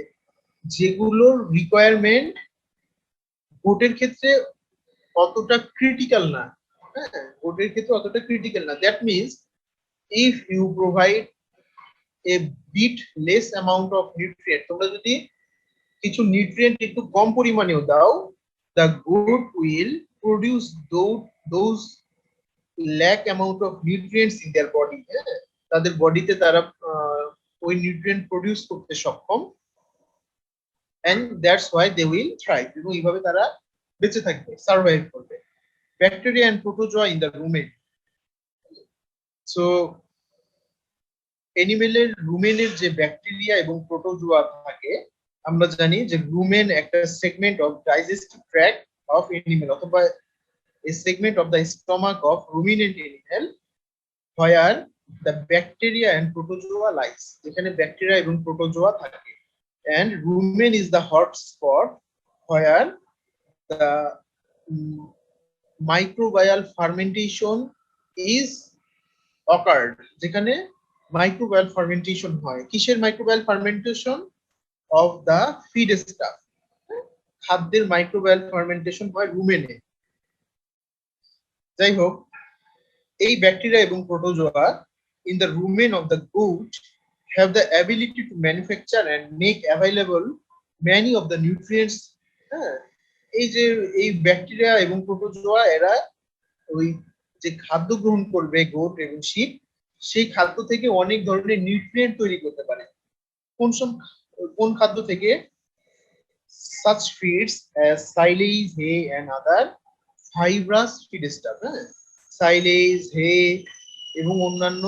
যেগুলোর রিকোয়ারমেন্ট গোটের ক্ষেত্রে অতটা ক্রিটিক্যাল না, গোটের ক্ষেত্রে অতটা ক্রিটিক্যাল না। That means if you provide a bit less amount of nutrient, তোমরা যদি কিছু নিউট্রিয়েন্ট একটু কম পরিমাণেও দাও, the goat will produce those lack amount of nutrients in their body, তাদের বডিতে তারা ওই নিউট্রিয়েন্ট প্রডিউস করতে সক্ষম, and that's why they will thrive, এবং এইভাবে তারা বেঁচে থাকবে, সার্ভাইভ করবে। Bacteria and protozoa in the rumen. So অ্যানিমেলের রুমেনের যে ব্যাকটেরিয়া এবং প্রোটোজোয়া থাকে, আমরা জানি যে রুমেন একটা segment of digestive tract of animal অথবা a segment of the stomach of ruminant animal where the bacteria and protozoa lies, যেখানে ব্যাকটেরিয়া এবং প্রোটোজোয়া থাকে, and rumen is the hot spot where the microbial fermentation is occurred, যেখানে microbial fermentation হয়। কিসের microbial fermentation? of the feed stuff, খাদ্যের microbial fermentation হয় রুমেনে। যাই হোক, এই ব্যাকটেরিয়া এবং protozoa in the rumen of the goat have the ability to manufacture and make available many of the nutrients. এই যে এই ব্যাকটেরিয়া এবং প্রোটোজোয়া এরা ওই যে খাদ্য গ্রহণ করবে গোট এবং শিপ, সেই খাদ্য থেকে অনেক ধরনের নিউট্রিয়েন্ট তৈরি করতে পারে। কোন খাদ্য থেকে? such feeds as silage, hay and other fibrous feed stuff, silage, hay এবং অন্যান্য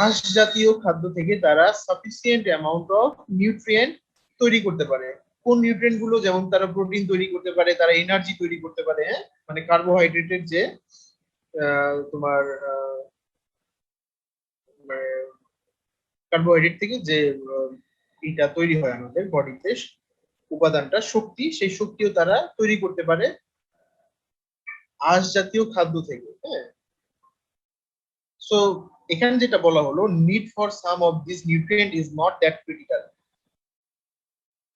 আঁশ জাতীয় খাদ্য থেকে তারা সাফিসিয়েন্ট অ্যামাউন্ট অফ নিউট্রিয়েন্ট তৈরি করতে পারে। কোন নিউট্রিয়েন্ট গুলো, যেমন তারা প্রোটিন তৈরি করতে পারে, তারা এনার্জি তৈরি করতে পারে, হ্যাঁ, মানে কার্বোহাইড্রেটের যে তোমার কার্বোহাইড্রেট থেকে যে এটা তৈরি হয় আমাদের বডিতে, উপাদানটা শক্তি, সেই শক্তিও তারা তৈরি করতে পারে আঁশ জাতীয় খাদ্য থেকে, হ্যাঁ। সো এখানে যেটা বলা হলো, need for some of this nutrient is not that critical.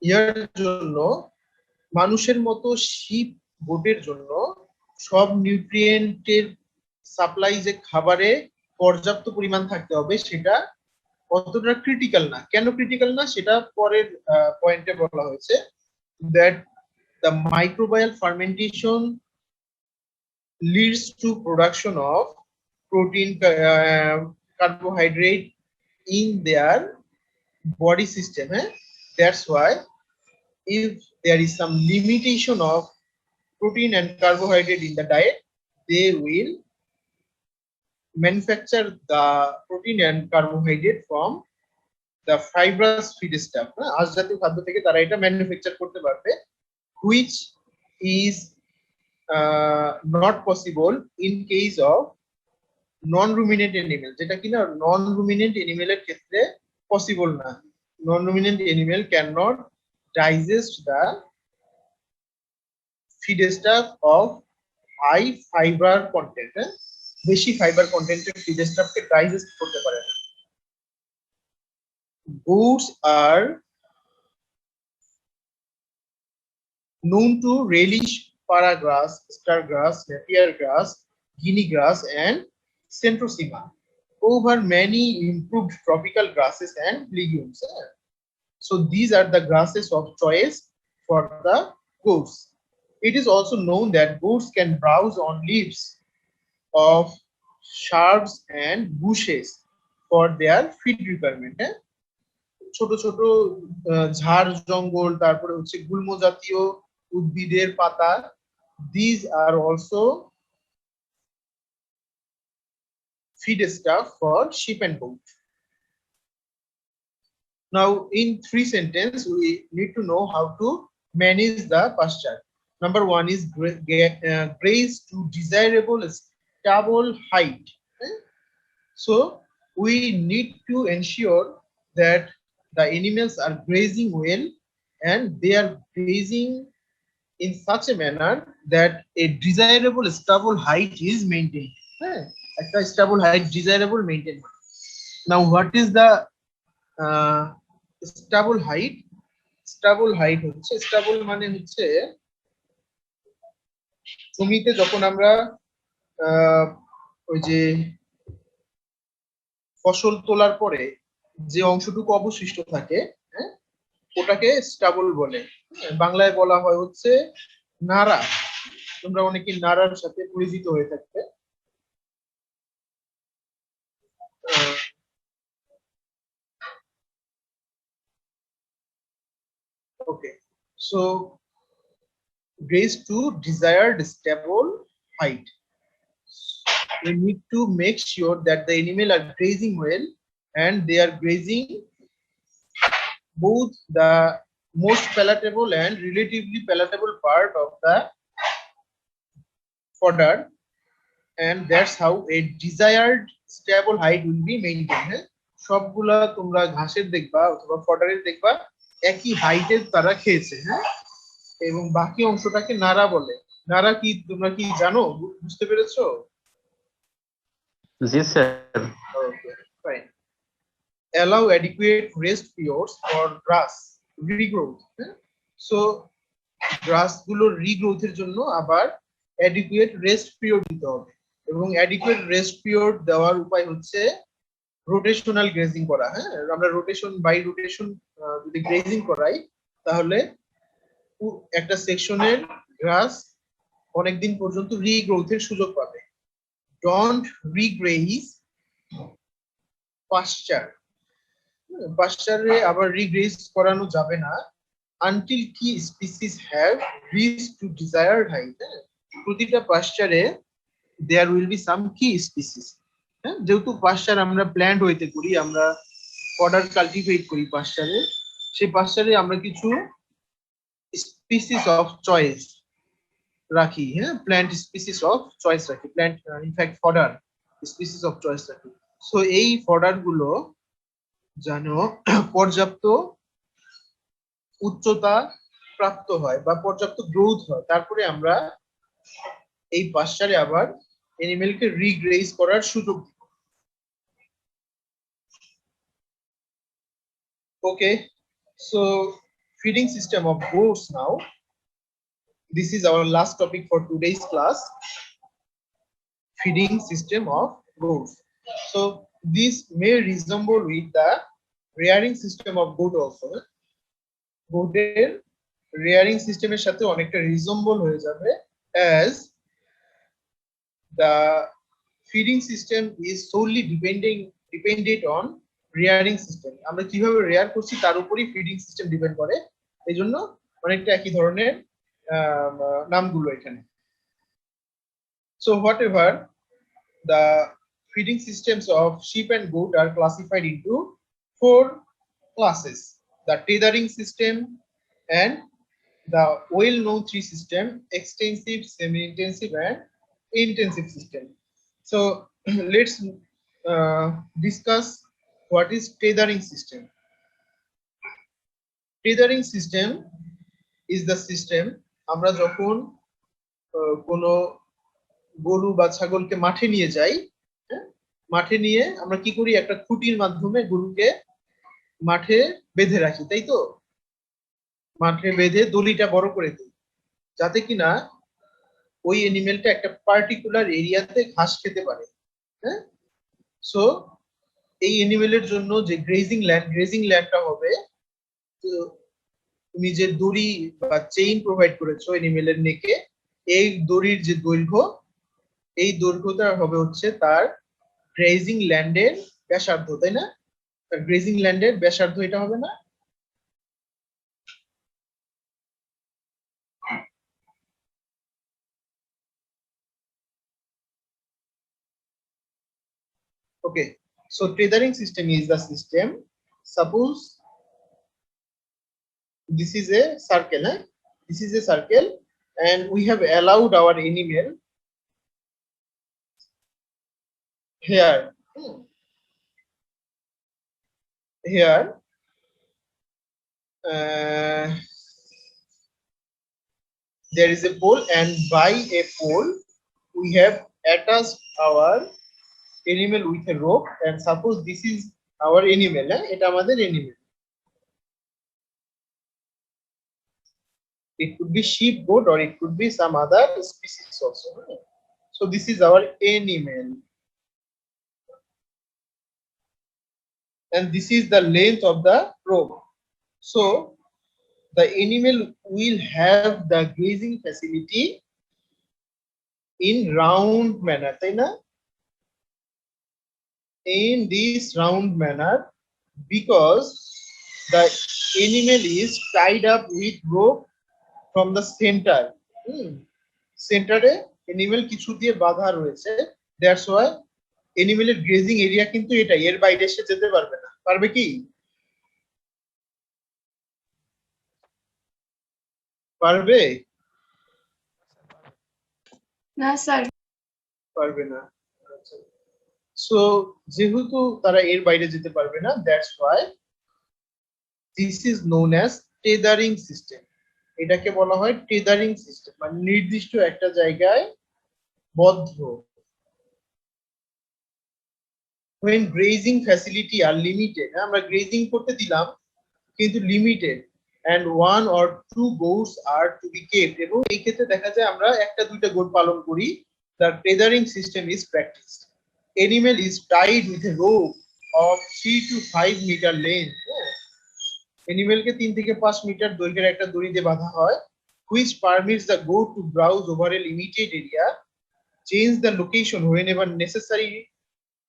এর জন্য মানুষের মতো শিপ গোটের জন্য সব নিউট্রিয়েন্টের সাপ্লাই যে খাবারে পর্যাপ্ত পরিমাণ থাকতে হবে সেটা অতটা ক্রিটিক্যাল না। কেন ক্রিটিক্যাল না সেটা পরের পয়েন্টে বলা হয়েছে, that the microbial fermentation leads to production of protein, carbohydrate in their body system, that's why if there is some limitation of protein and carbohydrate in the diet, they will manufacture the protein and carbohydrate from the fibrous feedstuff, আঁশ জাতীয় খাদ্য থেকে তারা এটা manufacture করতে পারবে, which is not possible in case of non-ruminant animal, যেটা কিনা non-ruminant animal এর ক্ষেত্রে পসিবল না। Non-ruminant animal cannot digest the feedstuff of high fiber content, বেশি ফাইবার কন্টেন্টের ফিডস্টাফকে ডাইজেস্ট করতে পারে না। Goats are known to relish paragrass, stargrass, napier grass, guinea grass, and centrosema over many improved tropical grasses and legumes. So these are the grasses of choice for the goats. It is also known that goats can browse on leaves of shrubs and bushes for their feed requirement. ছোট ছোট ঝাড় জঙ্গল, তারপরে হচ্ছে গুল্ম জাতীয় উদ্ভিদের পাতা, these are also feed stuff for sheep and goat. Now in 3 sentences we need to know how to manage the pasture. Number 1 is graze to desirable stable height. So we need to ensure that the animals are grazing well and they are grazing in such a manner that a desirable stable height is maintained. A stable height desirable maintained. Now what is the stable height? Stable height হচ্ছে, stable মানে হচ্ছে জমিতে যখন আমরা ওই যে ফসল তোলার পরে যে অংশটুকু অবশিষ্ট থাকে, ওটাকে স্টাবল বলে। বাংলায় বলা হয় হচ্ছে নাড়া। তোমরা অনেকে নাড়ার সাথে পরিচিত হয়ে থাকবে। Okay, so graze to desired stable height. We need to make sure that the animal are grazing well and they are grazing both the most palatable and relatively palatable part of the fodder, and that's how a desired stable height will be maintained. সবগুলা তোমরা ঘাসের দেখবা অথবা ফডারের দেখবা একই হাইটের তারা খেয়েছে, এবং বাকি অংশটাকে নাড়া বলে। নাড়া কি তোমরা কি জানো, বুঝতে পেরেছো? জি sir. Okay, fine. Allow adequate rest periods for grass regrowth. So grass গুলো regrowth এর জন্য আবার adequate rest period দিতে হবে, এবং adequate rest period দেওয়ার উপায় হচ্ছে রোটেশনাল গ্রেজিং করা। আমরা রোটেশন বাই রোটেশন যদি গ্রেজিং করাই তাহলে একটা সেকশনের গ্রাস অনেকদিন পর্যন্ত রিগ্রোথের সুযোগ পাবে। ডোন্ট রিগ্রেজ পাস্চার। পাস্চারে আবার রিগ্রেজ করানো যাবে না আনটিল কি species have rich two desired height. প্রতিটা পাস্চারে দেয়ার উইল বি সাম কি স্পিসিস। যেহেতু পাস্চার আমরা প্ল্যান্ট হইতে করি, আমরা ফডার কাল্টিভেট করি পাস্চারে, সেই পাস্চারে আমরা কিছু species of choice রাখি, হ্যাঁ, প্ল্যান্ট স্পিসিস অফ চয়েস রাখি, plant in fact fodder species of choice রাখি। সো এই ফডার গুলো যেন পর্যাপ্ত উচ্চতা প্রাপ্ত হয় বা পর্যাপ্ত গ্রোথ হয়, তারপরে আমরা এই পাশ্চারে আবার এনিমেলকে রিগ্রেজ করার সুযোগ দিব। Okay, so feeding system of goats now. This is our last topic for today's class. Feeding system of goats. So this may resemble with the rearing system of goat also. গোটের rearing সিস্টেমের সাথে অনেকটা রিজম্বল হয়ে যাবে, as the feeding system is solely dependent on rearing system. আমরা কিভাবে rare করছি তার উপরই ফিডিং সিস্টেম ডিপেন্ড করে, এই জন্য অনেকটা একই ধরনের নামগুলো এখানে। So whatever, the feeding systems of sheep and goat are classified into 4 classes: the tethering system and the well-known 3 system: extensive, semi-intensive, and intensive system. So let's discuss what is tethering system. Tethering system is the system আমরা যখন কোনো গরু বা ছাগলকে মাঠে নিয়ে যাই, মাঠে নিয়ে আমরা কি করি, একটা খুঁটির মাধ্যমে গরুকে মাঠে বেঁধে রাখি, তাই তো? মাঠে বেঁধে দড়িটা বড় করে দিই যাতে কিনা ওই এনিমেলটা একটা পার্টিকুলার এরিয়াতে ঘাস খেতে পারে। হ্যাঁ, সো এই এনিমেলের জন্য যে গ্রেজিং ল্যান্ডটা হবে, তো তুমি যে দড়ি বা চেইন প্রোভাইড করেছো এনিমেলের নেকে, এই দড়ির যে দৈর্ঘ্য, এই দৈর্ঘ্যটা হবে হচ্ছে তার গ্রেজিং ল্যান্ডের ব্যাসার্ধ, তাই না? তার গ্রেজিং ল্যান্ডের ব্যাসার্ধ এটা হবে না? Okay, so tethering system is the system. Suppose this is a circle, this is a circle, and we have allowed our animal here. Here, there is a pole, and by a pole we have attached our animal with a rope, and suppose this is our animal, এটা আমাদের animal. It could be sheep, goat, or it could be some other species also. So this is our animal, and this is the length of the rope. So the animal will have the grazing facility in round manner, তাই না? In this round manner, because the animal is tied up with rope from the center. সেন্টারে animal কিছু দিয়ে বাঁধা রয়েছে, that's why এনিমেলের grazing area কিন্তু এটাই, এর বাইরে সে যেতে পারবে না। পারবে কি? পারবে না স্যার, পারবে না। সো যেহেতু তারা এর বাইরে যেতে পারবে না, that's why this is known as tethering system. এটাকে বলা হয় টেদারিং সিস্টেম, মানে নির্দিষ্ট একটা জায়গায় বদ্ধ। when grazing facility are limited, আমরা গ্রেজিং করতে দিলাম কিন্তু limited, and 1 or 2 goats are to be kept, এবং এই ক্ষেত্রে দেখা যায় আমরা একটা দুইটা গোট পালন করি, the tethering system is practiced. Animal is tied with a rope of 3 to 5 meter length. এনিমেলকে 3 থেকে 5 মিটার দৈর্ঘ্যের একটা দড়ি দিয়ে বাঁধা হয়, which permits the goat to browse over a limited area, change the location whenever necessary.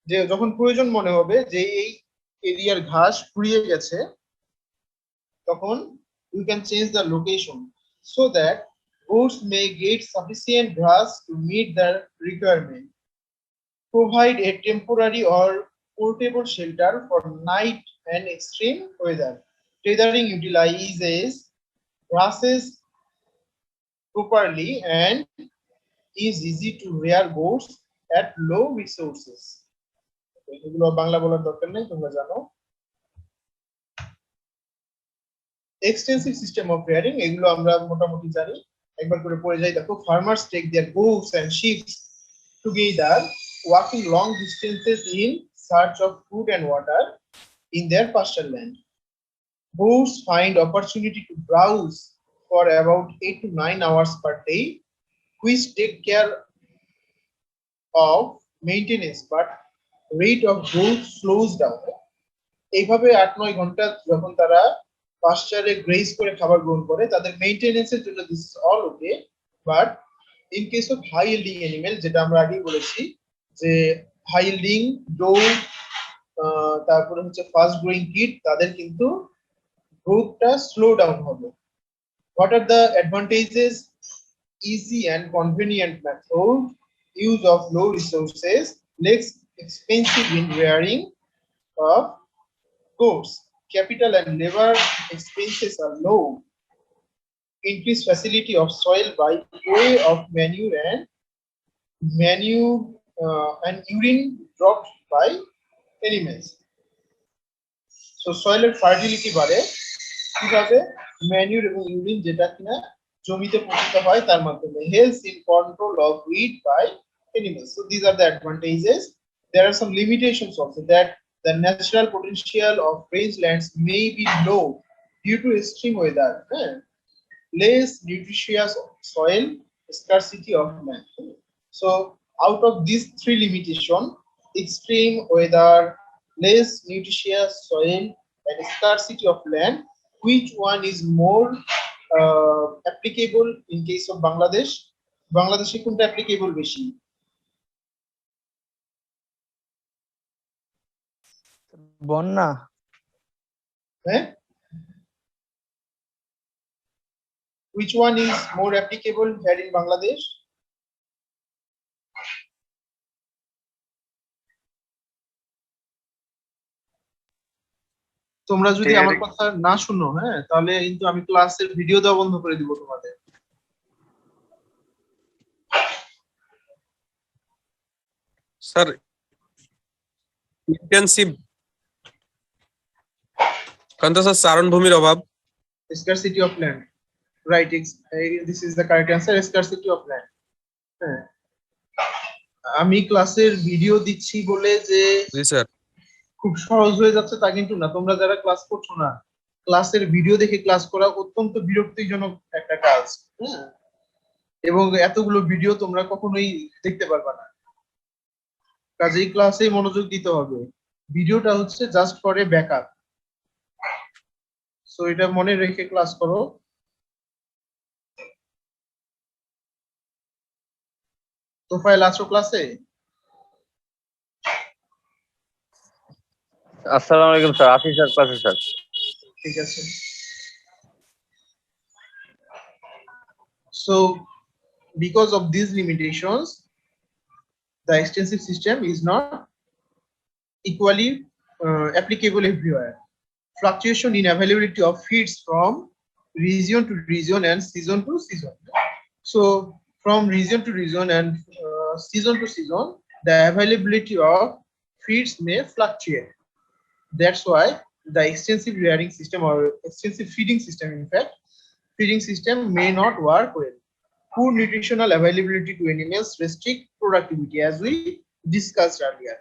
যে যখন প্রয়োজন মনে হবে যে এই এরিয়ার ঘাস ফুরিয়ে গেছে, তখন you can change the location so that goats may get sufficient grass to meet their requirement. Provide a temporary or portable shelter for night and extreme weather. Tethering utilizes grasses properly and is easy to rear goats at low resources. এগুলো বাংলা বলার দরকার নেই, তোমরা জানো। Extensive system of rearing, এগুলো আমরা মোটামুটি জানি, একবার করে পড়ে যাই। দেখো, farmers take their goats and sheep together, walking long distances in search of food and water in their pasture land. Goats find opportunity to browse for about 8 to 9 hours per day, which take care of maintenance, but rate of growth slows down. এইভাবে 8-9 ঘন্টা যখন তারা পাশ্চারে grace করে খাবার গ্রহণ করে, তাদের মেইনটেনেন্সের জন্য this is all okay, but in case of high yielding animal, যেটা আমরা আগেই বলেছি যে হাই ইল্ডিং ডো, তারপরে হচ্ছে ফাস্ট গ্রোয়িং কিড, তাদের কিন্তু গ্রোথটা স্লো ডাউন হবে। What are the advantages? Easy and convenient method, use of low resources, less expensive in rearing of goats, capital and labor expenses are low, increased facility of soil by way of manure and urine dropped by animals. So soil fertility বাড়ে কিভাবে? Manure এবং urine যেটা কিনা জমিতে পতিত হয় তার মাধ্যমে। Helps in control of weed by animals. So these are the advantages. There are some limitations also, that the natural potential of rangelands may be low due to extreme weather, less nutritious soil, scarcity of land. So out of these three limitations, extreme weather, less nutritious soil, and scarcity of land, which one is more applicable in case of Bangladesh? Bangladesh কোনটা applicable বেশি? বন্যা। Which one is more applicable here in Bangladesh? তোমরা যদি আমার কথা না শুনো, তাহলে কিন্তু আমি ক্লাসের ভিডিও দেওয়া বন্ধ করে দিব তোমাদের। স্যার ইন্টেনসিভ কারণ তো স্যার চারণভূমির অভাব। Scarcity of land, right? This is the correct answer, scarcity of land. আমি ক্লাসের ভিডিও দিচ্ছি বলে যে জি স্যার খুব সহজ হয়ে যাচ্ছে তা কিন্তু না। তোমরা যারা ক্লাস করছো না, ক্লাসের ভিডিও দেখে ক্লাস করা অত্যন্ত বিরক্তিজনক একটা কাজ, এবং এতগুলো ভিডিও তোমরা কখনোই দেখতে পারবে না। কাজেই ক্লাসে মনোযোগ দিতে হবে। ভিডিওটা হচ্ছে just for a backup, so এটা মনে রেখে ক্লাস করো। তোফায়েল আছো ক্লাসে? আসসালামু আলাইকুম স্যার, আছি স্যার ক্লাসে স্যার। ঠিক আছে। So because of these limitations, the extensive system is not equally applicable everywhere. Fluctuation in availability of feeds from region to region and season to season. So from region to region and season to season, the availability of feeds may fluctuate. That's why the extensive rearing system or extensive feeding system, in fact, feeding system may not work well. Poor nutritional availability to animals restrict productivity, as we discussed earlier.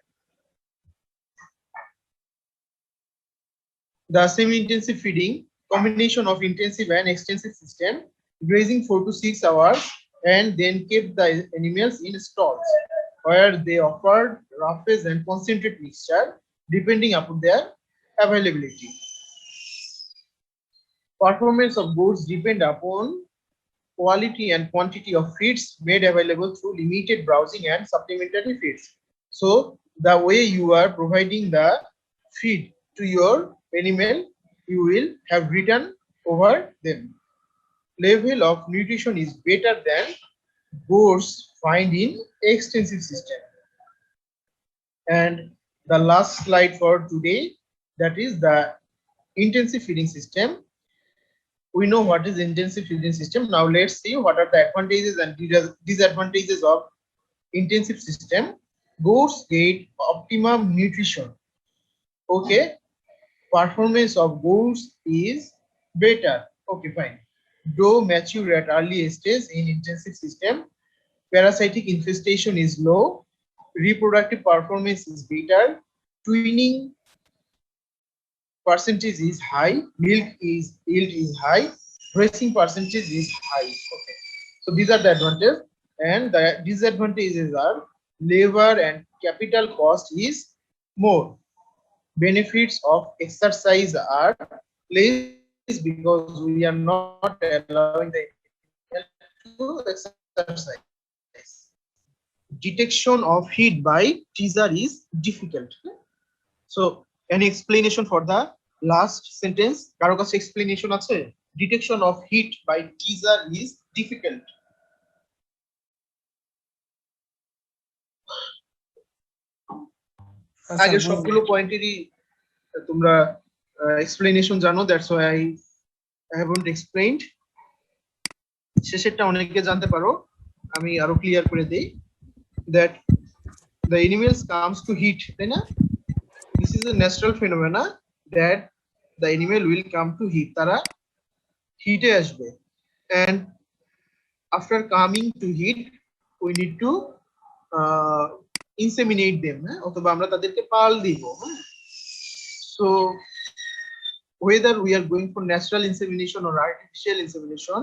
The semi-intensive feeding, combination of intensive and extensive system, grazing 4 to 6 hours, and then kept the animals in stalls where they offered roughage and concentrate mixture depending upon their availability. Performance of goats depend upon quality and quantity of feeds made available through limited browsing and supplementary feeds. So the way you are providing the feed to your animal, you will have return over them. Level of nutrition is better than goats find in extensive system. And the last slide for today, that is the intensive feeding system. we know what is intensive feeding system. Now let's see what are the advantages and disadvantages of intensive system. Goats get optimum nutrition. Okay, performance of goats is better. Okay, fine. Doe mature at early stage in intensive system. Parasitic infestation is low. Reproductive performance is better. Twinning percentage is high. Milk is yield is high. Dressing percentage is high. Okay, so these are the advantages, and the disadvantages are labor and capital cost is more. Benefits of exercise are less because we are not allowing the animal to exercise. Detection of heat by teaser is difficult. So any explanation for the last sentence? Karo kache explanation ache? Detection of heat by teaser is difficult. আগে সবগুলো পয়েন্টেরই তোমরা explanation জানো, that's why I haven't explained. শেষেরটা অনেকে জানতে পারো, আমি আরো ক্লিয়ার করে দেই। That the animals comes to heat, তাই না? This is a natural phenomena that the animal will come to heat, তারা হিটে আসবে। And after coming to heat we need to inseminate them, অথবা আমরা তাদেরকে পাল দিব। So whether we are going for natural insemination or artificial insemination,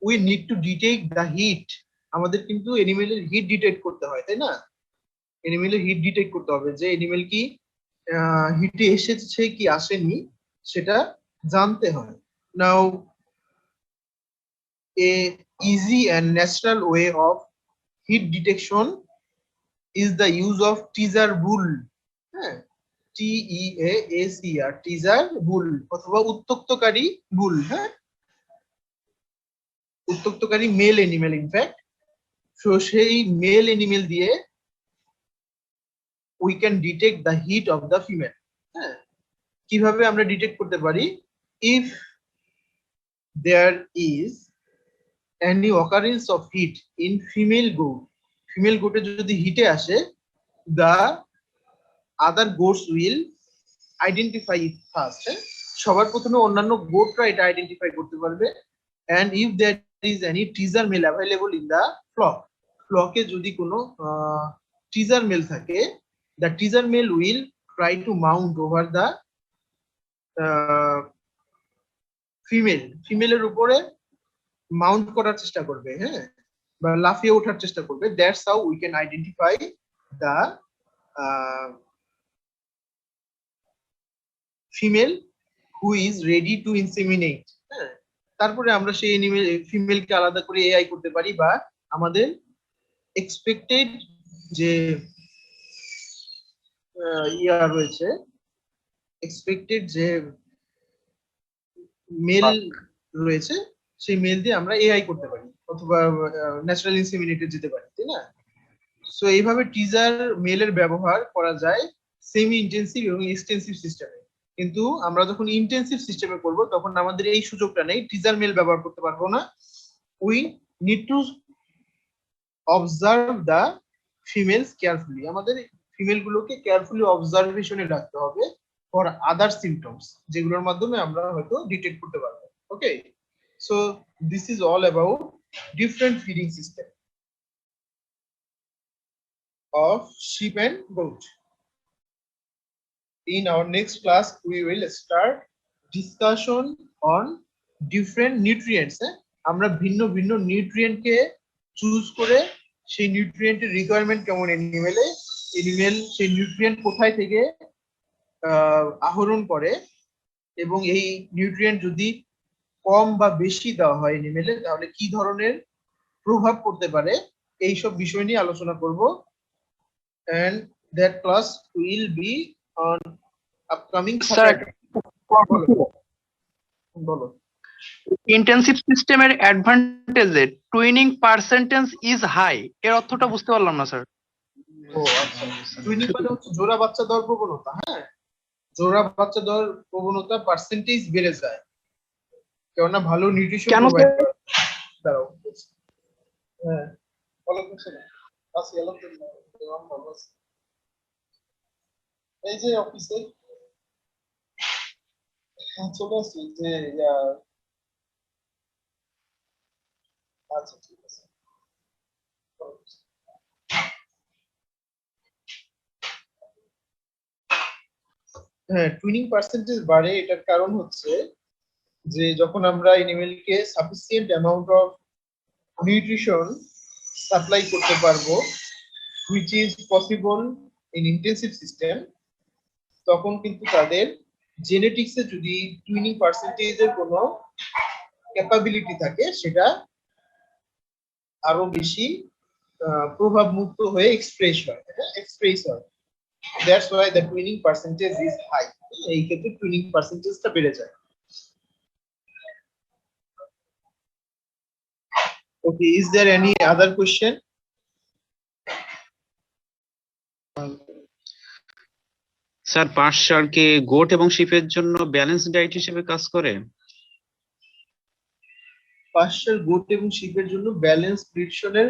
we need to detect the heat. আমাদের কিন্তু এনিমেলের hit detect করতে হয়, তাই না? এনিমেলের হিট ডিটেক্ট করতে হবে যে এনিমেল কি হিটে এসেছে কি আসেনি সেটা জানতে হয়। Now a easy and natural way of heat detection is the use of teaser bull. TEASER, teaser bull অথবা উত্তক্তকারী বুল। উত্তক্তকারী মেল এনিমেল ইনফ্যাক্ট। সো সেই মেল এনিমেল দিয়ে we can detect the heat of the female. কিভাবে আমরা detect করতে পারি? if there is any occurrence of heat in female goat, female গোটে যদি হিটে আসে, the other goats will identify it first. সবার প্রথমে অন্যান্য গোটরা এটা আইডেন্টিফাই করতে পারবে। and if there is any teaser male available in the flock, ফ্লকে যদি কোনো teaser male থাকে, the teaser male will try to mount over the female, ফিমেলের উপরে মাউন্ট করার চেষ্টা করবে, বা লাফিয়ে ওঠার চেষ্টা করবে। That's how we can identify the female who is ready to inseminate. তারপরে আমরা সেই এনিমেল ফিমেলকে আলাদা করে এআই করতে পারি, বা আমাদের এক্সপেক্টেড যে ইয়া রয়েছে, এক্সপেক্টেড যে মেল রয়েছে সেই মেল দিয়ে আমরা এআই করতে পারি, অথবা ন্যাচারাল ইনসেমিনেটে যেতে পারি, তাই না? সো এইভাবে টিজার মেলের ব্যবহার করা যায় সেমি ইন্টেন্সিভ এবং এক্সটেন্সিভ সিস্টেমে। কিন্তু আমরা যখন ইন্টেন্সিভ সিস্টেমে করব তখন আমাদের এই সুযোগটা নেই, টিজার মেল ব্যবহার করতে পারবো না। We need to observe the females carefully, আমাদের ফিমেল গুলোকে কেয়ারফুলি অবজারভেশনে রাখতে হবে ফর আদার সিমটমস, যেগুলোর মাধ্যমে আমরা হয়তো ডিটেক্ট করতে পারবো। ওকে, so this is all about different feeding system of sheep and goat. In our next class we will start discussion on different nutrients. আমরা ভিন্ন ভিন্ন নিউট্রিয়েন্ট কে চুজ করে সেই নিউট্রিয়েন্টের রিকোয়ারমেন্ট কেমন এনিমেলে, এনিমেল সেই নিউট্রিয়েন্ট কোথায় থেকে আহরণ করে, এবং এই নিউট্রিয়েন্ট যদি কম বা বেশি দেওয়া হয় এনিমেলে তাহলে কি ধরনের প্রভাব পড়তে পারে, এই সব বিষয় নিয়ে আলোচনা করব। and that class will be on upcoming Saturday. বলো। ইন্টেনসিভ সিস্টেমের অ্যাডভান্টেজে টুইনিং পার্সেন্টেজ ইজ হাই, এর অর্থটা বুঝতে পারলাম না স্যার। ও আচ্ছা, টুইনিং মানে হচ্ছে জোড়া বাচ্চা দেওয়ার প্রবণতা। জোড়া বাচ্চা দেওয়ার প্রবণতা পার্সেন্টেজ বেড়ে যায়। কেননা ভালো নিউট্রিশন কেন প্রোভাইড স্যার? করে। দাঁড়াও বলছি। হ্যাঁ বলো কোশ্চেন আছি আলহামদুলিল্লাহ ইমাম ভালো আছে। এই যে অফিসে চলে আসছি যে আচ্ছা ঠিক আছে। হ্যাঁ টুইনিং পার্সেন্টেজ বাড়ে, এটার কারণ হচ্ছে যে যখন আমরা এনিমেলকে sufficient amount of nutrition supply করতে পারবো, which is possible in intensive system, তখন কিন্তু তাদের জেনেটিক্সে যদি টুইনিং পার্সেন্টেজের কোনো ক্যাপাবিলিটি থাকে সেটা আরো বেশি প্রভাব মুক্ত হয়ে এক্সপ্রেস হয়, that's why the twinning percentage is high. এই ক্ষেত্রে টুইনিং পার্সেন্টেজটা বেড়ে যায়। Okay, is there any other question? Sir পাঁচ সার কি গোট এবং শিপের জন্য ব্যালেন্স ডায়েট হিসেবে কাজ করে? পাশ্চার গোট এবং শিপের জন্য ব্যালেন্স নিউট্রিশনের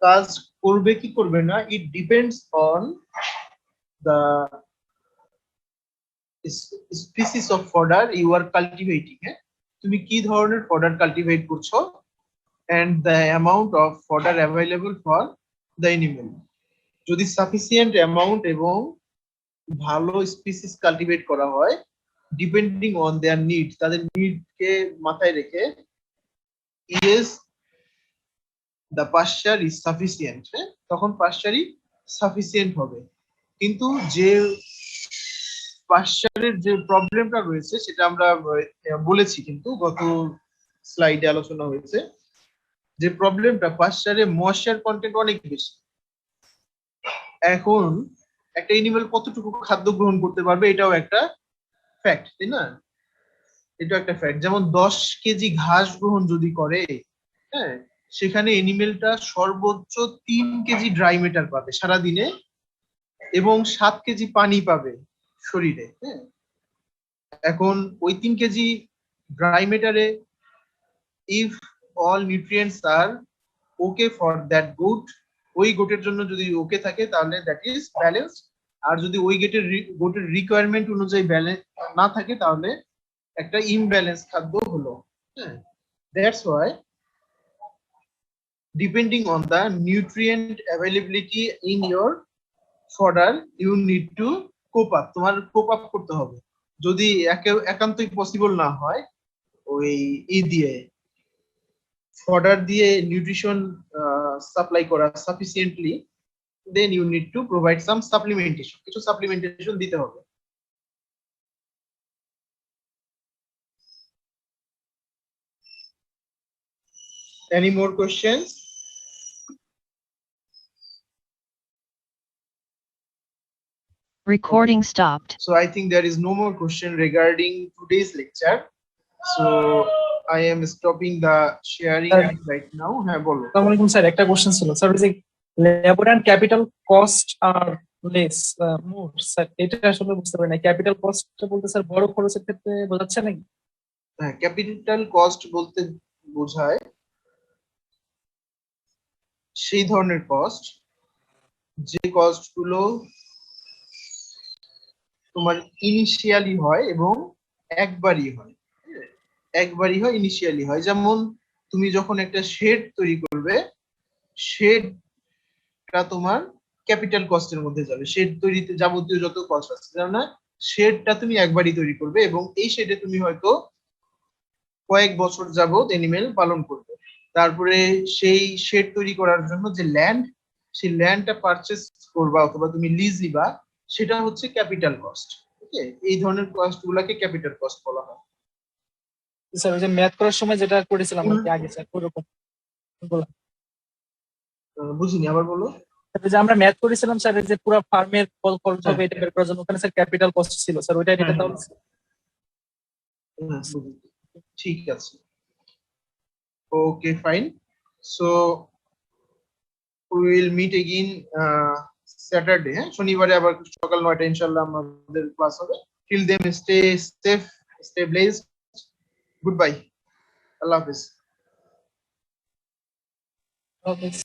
কাজ করবে কি করবে না, it depends on the species of fodder you are cultivating. তুমি কি ধরনের ফডার কাল্টিভেট করছো and the amount of fodder available for the animal. যদি সাফিসিয়েন্ট অ্যামাউন্ট এবং ভালো স্পিসিস কাল্টিভেট করা হয় ডিপেন্ডিং অন দেয়ার নিড, তাদের নিডকে মাথায় রেখে, ইয়েস দ্য পাশ্চার ইজ সাফিসিয়েন্ট, তখন পাশ্চারই সাফিসিয়েন্ট হবে। কিন্তু যে পাশ্চারের যে প্রবলেমটা রয়েছে সেটা আমরা বলেছি, কিন্তু গত স্লাইডে আলোচনা হয়েছে যে প্রবলেমটা পাশ্চারে ময়েশ্চার কন্টেন্ট অনেক বেশি। এখন একটা এনিমেল কতটুকু খাদ্য গ্রহণ করতে পারবে এটাও একটা ফ্যাক্ট, তাই না? এটা একটা ফ্যাক্ট। যেমন 10 কেজি ঘাস গ্রহণ যদি করে, হ্যাঁ, সেখানে এনিমেলটা সর্বোচ্চ 3 কেজি ড্রাই ম্যাটার পাবে সারাদিনে এবং 7 কেজি পানি পাবে শরীরে। হ্যাঁ, এখন ওই 3 কেজি ড্রাই ম্যাটারে if all nutrients are okay for that goat, ওই গোটের জন্য যদি ওকে থাকে তাহলে দ্যাট ইজ ব্যালেন্স। আর যদি ওই গোটের রিকোয়ারমেন্ট অনুযায়ী ব্যালেন্স না থাকে তাহলে একটা ইমব্যালেন্স খাদ্য হলো। হ্যাঁ, that's why depending on the nutrient availability in your fodder you need to cope up, তোমার কোপ আপ করতে হবে। যদি একান্তই পসিবল না হয় ওই দিয়ে ফডার দিয়ে নিউট্রিশন সাপ্লাই করা sufficiently, then you need to provide some supplementation, কিছু সাপ্লিমেন্টেশন দিতে হবে। Any more questions? Recording stopped. So I think there is no more question regarding today's lecture, so I am stopping the sharing right now. হ্যাঁ বলো। আসসালামু আলাইকুম sir, একটা question ছিল sir, যে labour and capital cost are less more, sir এটা আসলে বুঝতে পারি না। ক্যাপিটাল কস্ট বলতে স্যার বড় খরচের ক্ষেত্রে বোঝাচ্ছে নাকি? হ্যাঁ, ক্যাপিটাল কস্ট বলতে বোঝায় সেই ধরনের কস্ট যে কস্ট গুলো তোমার ইনিশিয়ালি হয় এবং একবারই হয়, ইনিশিয়ালি হয়। যেমন তুমি যখন একটা শেড তৈরি করবে, শেডটা তোমার ক্যাপিটাল কস্টের মধ্যে যাবে। শেড তৈরিতে যাবতীয় যত কস্ট আছে, না শেডটা তুমি একবারই তৈরি করবে এবং এই শেডে তুমি হয়তো কয়েক বছর যাবত এনিমেল পালন করবে। তারপরে সেই শেড তৈরি করার জন্য যে ল্যান্ড, সেই ল্যান্ডটা পারচেস করবা অথবা তুমি লিজ নিবা, সেটা হচ্ছে ক্যাপিটাল কস্ট। ওকে, এই ধরনের কস্ট গুলাকে ক্যাপিটাল কস্ট বলা হয়। স্যার ওই যে ম্যাথ করার সময় যেটা করেছিলাম আর কি আগে স্যার, ওরকম বুঝিনি, আবার বলো। যে আমরা ম্যাথ করেছিলাম স্যার, যে পুরো ফার্মের খরচ হবে এটা বের করার জন্য, ওখানে স্যার ক্যাপিটাল কস্ট ছিল স্যার, ওইটা এটা তাহলে ঠিক আছে। Okay fine, so we will meet again Saturday, হ্যাঁ, শনিবারে আবার সকাল 9টা ইনশাআল্লাহ আমাদের ক্লাস হবে। Till then stay safe, stay blessed. Goodbye. আল্লাহ হাফিজ। Okay.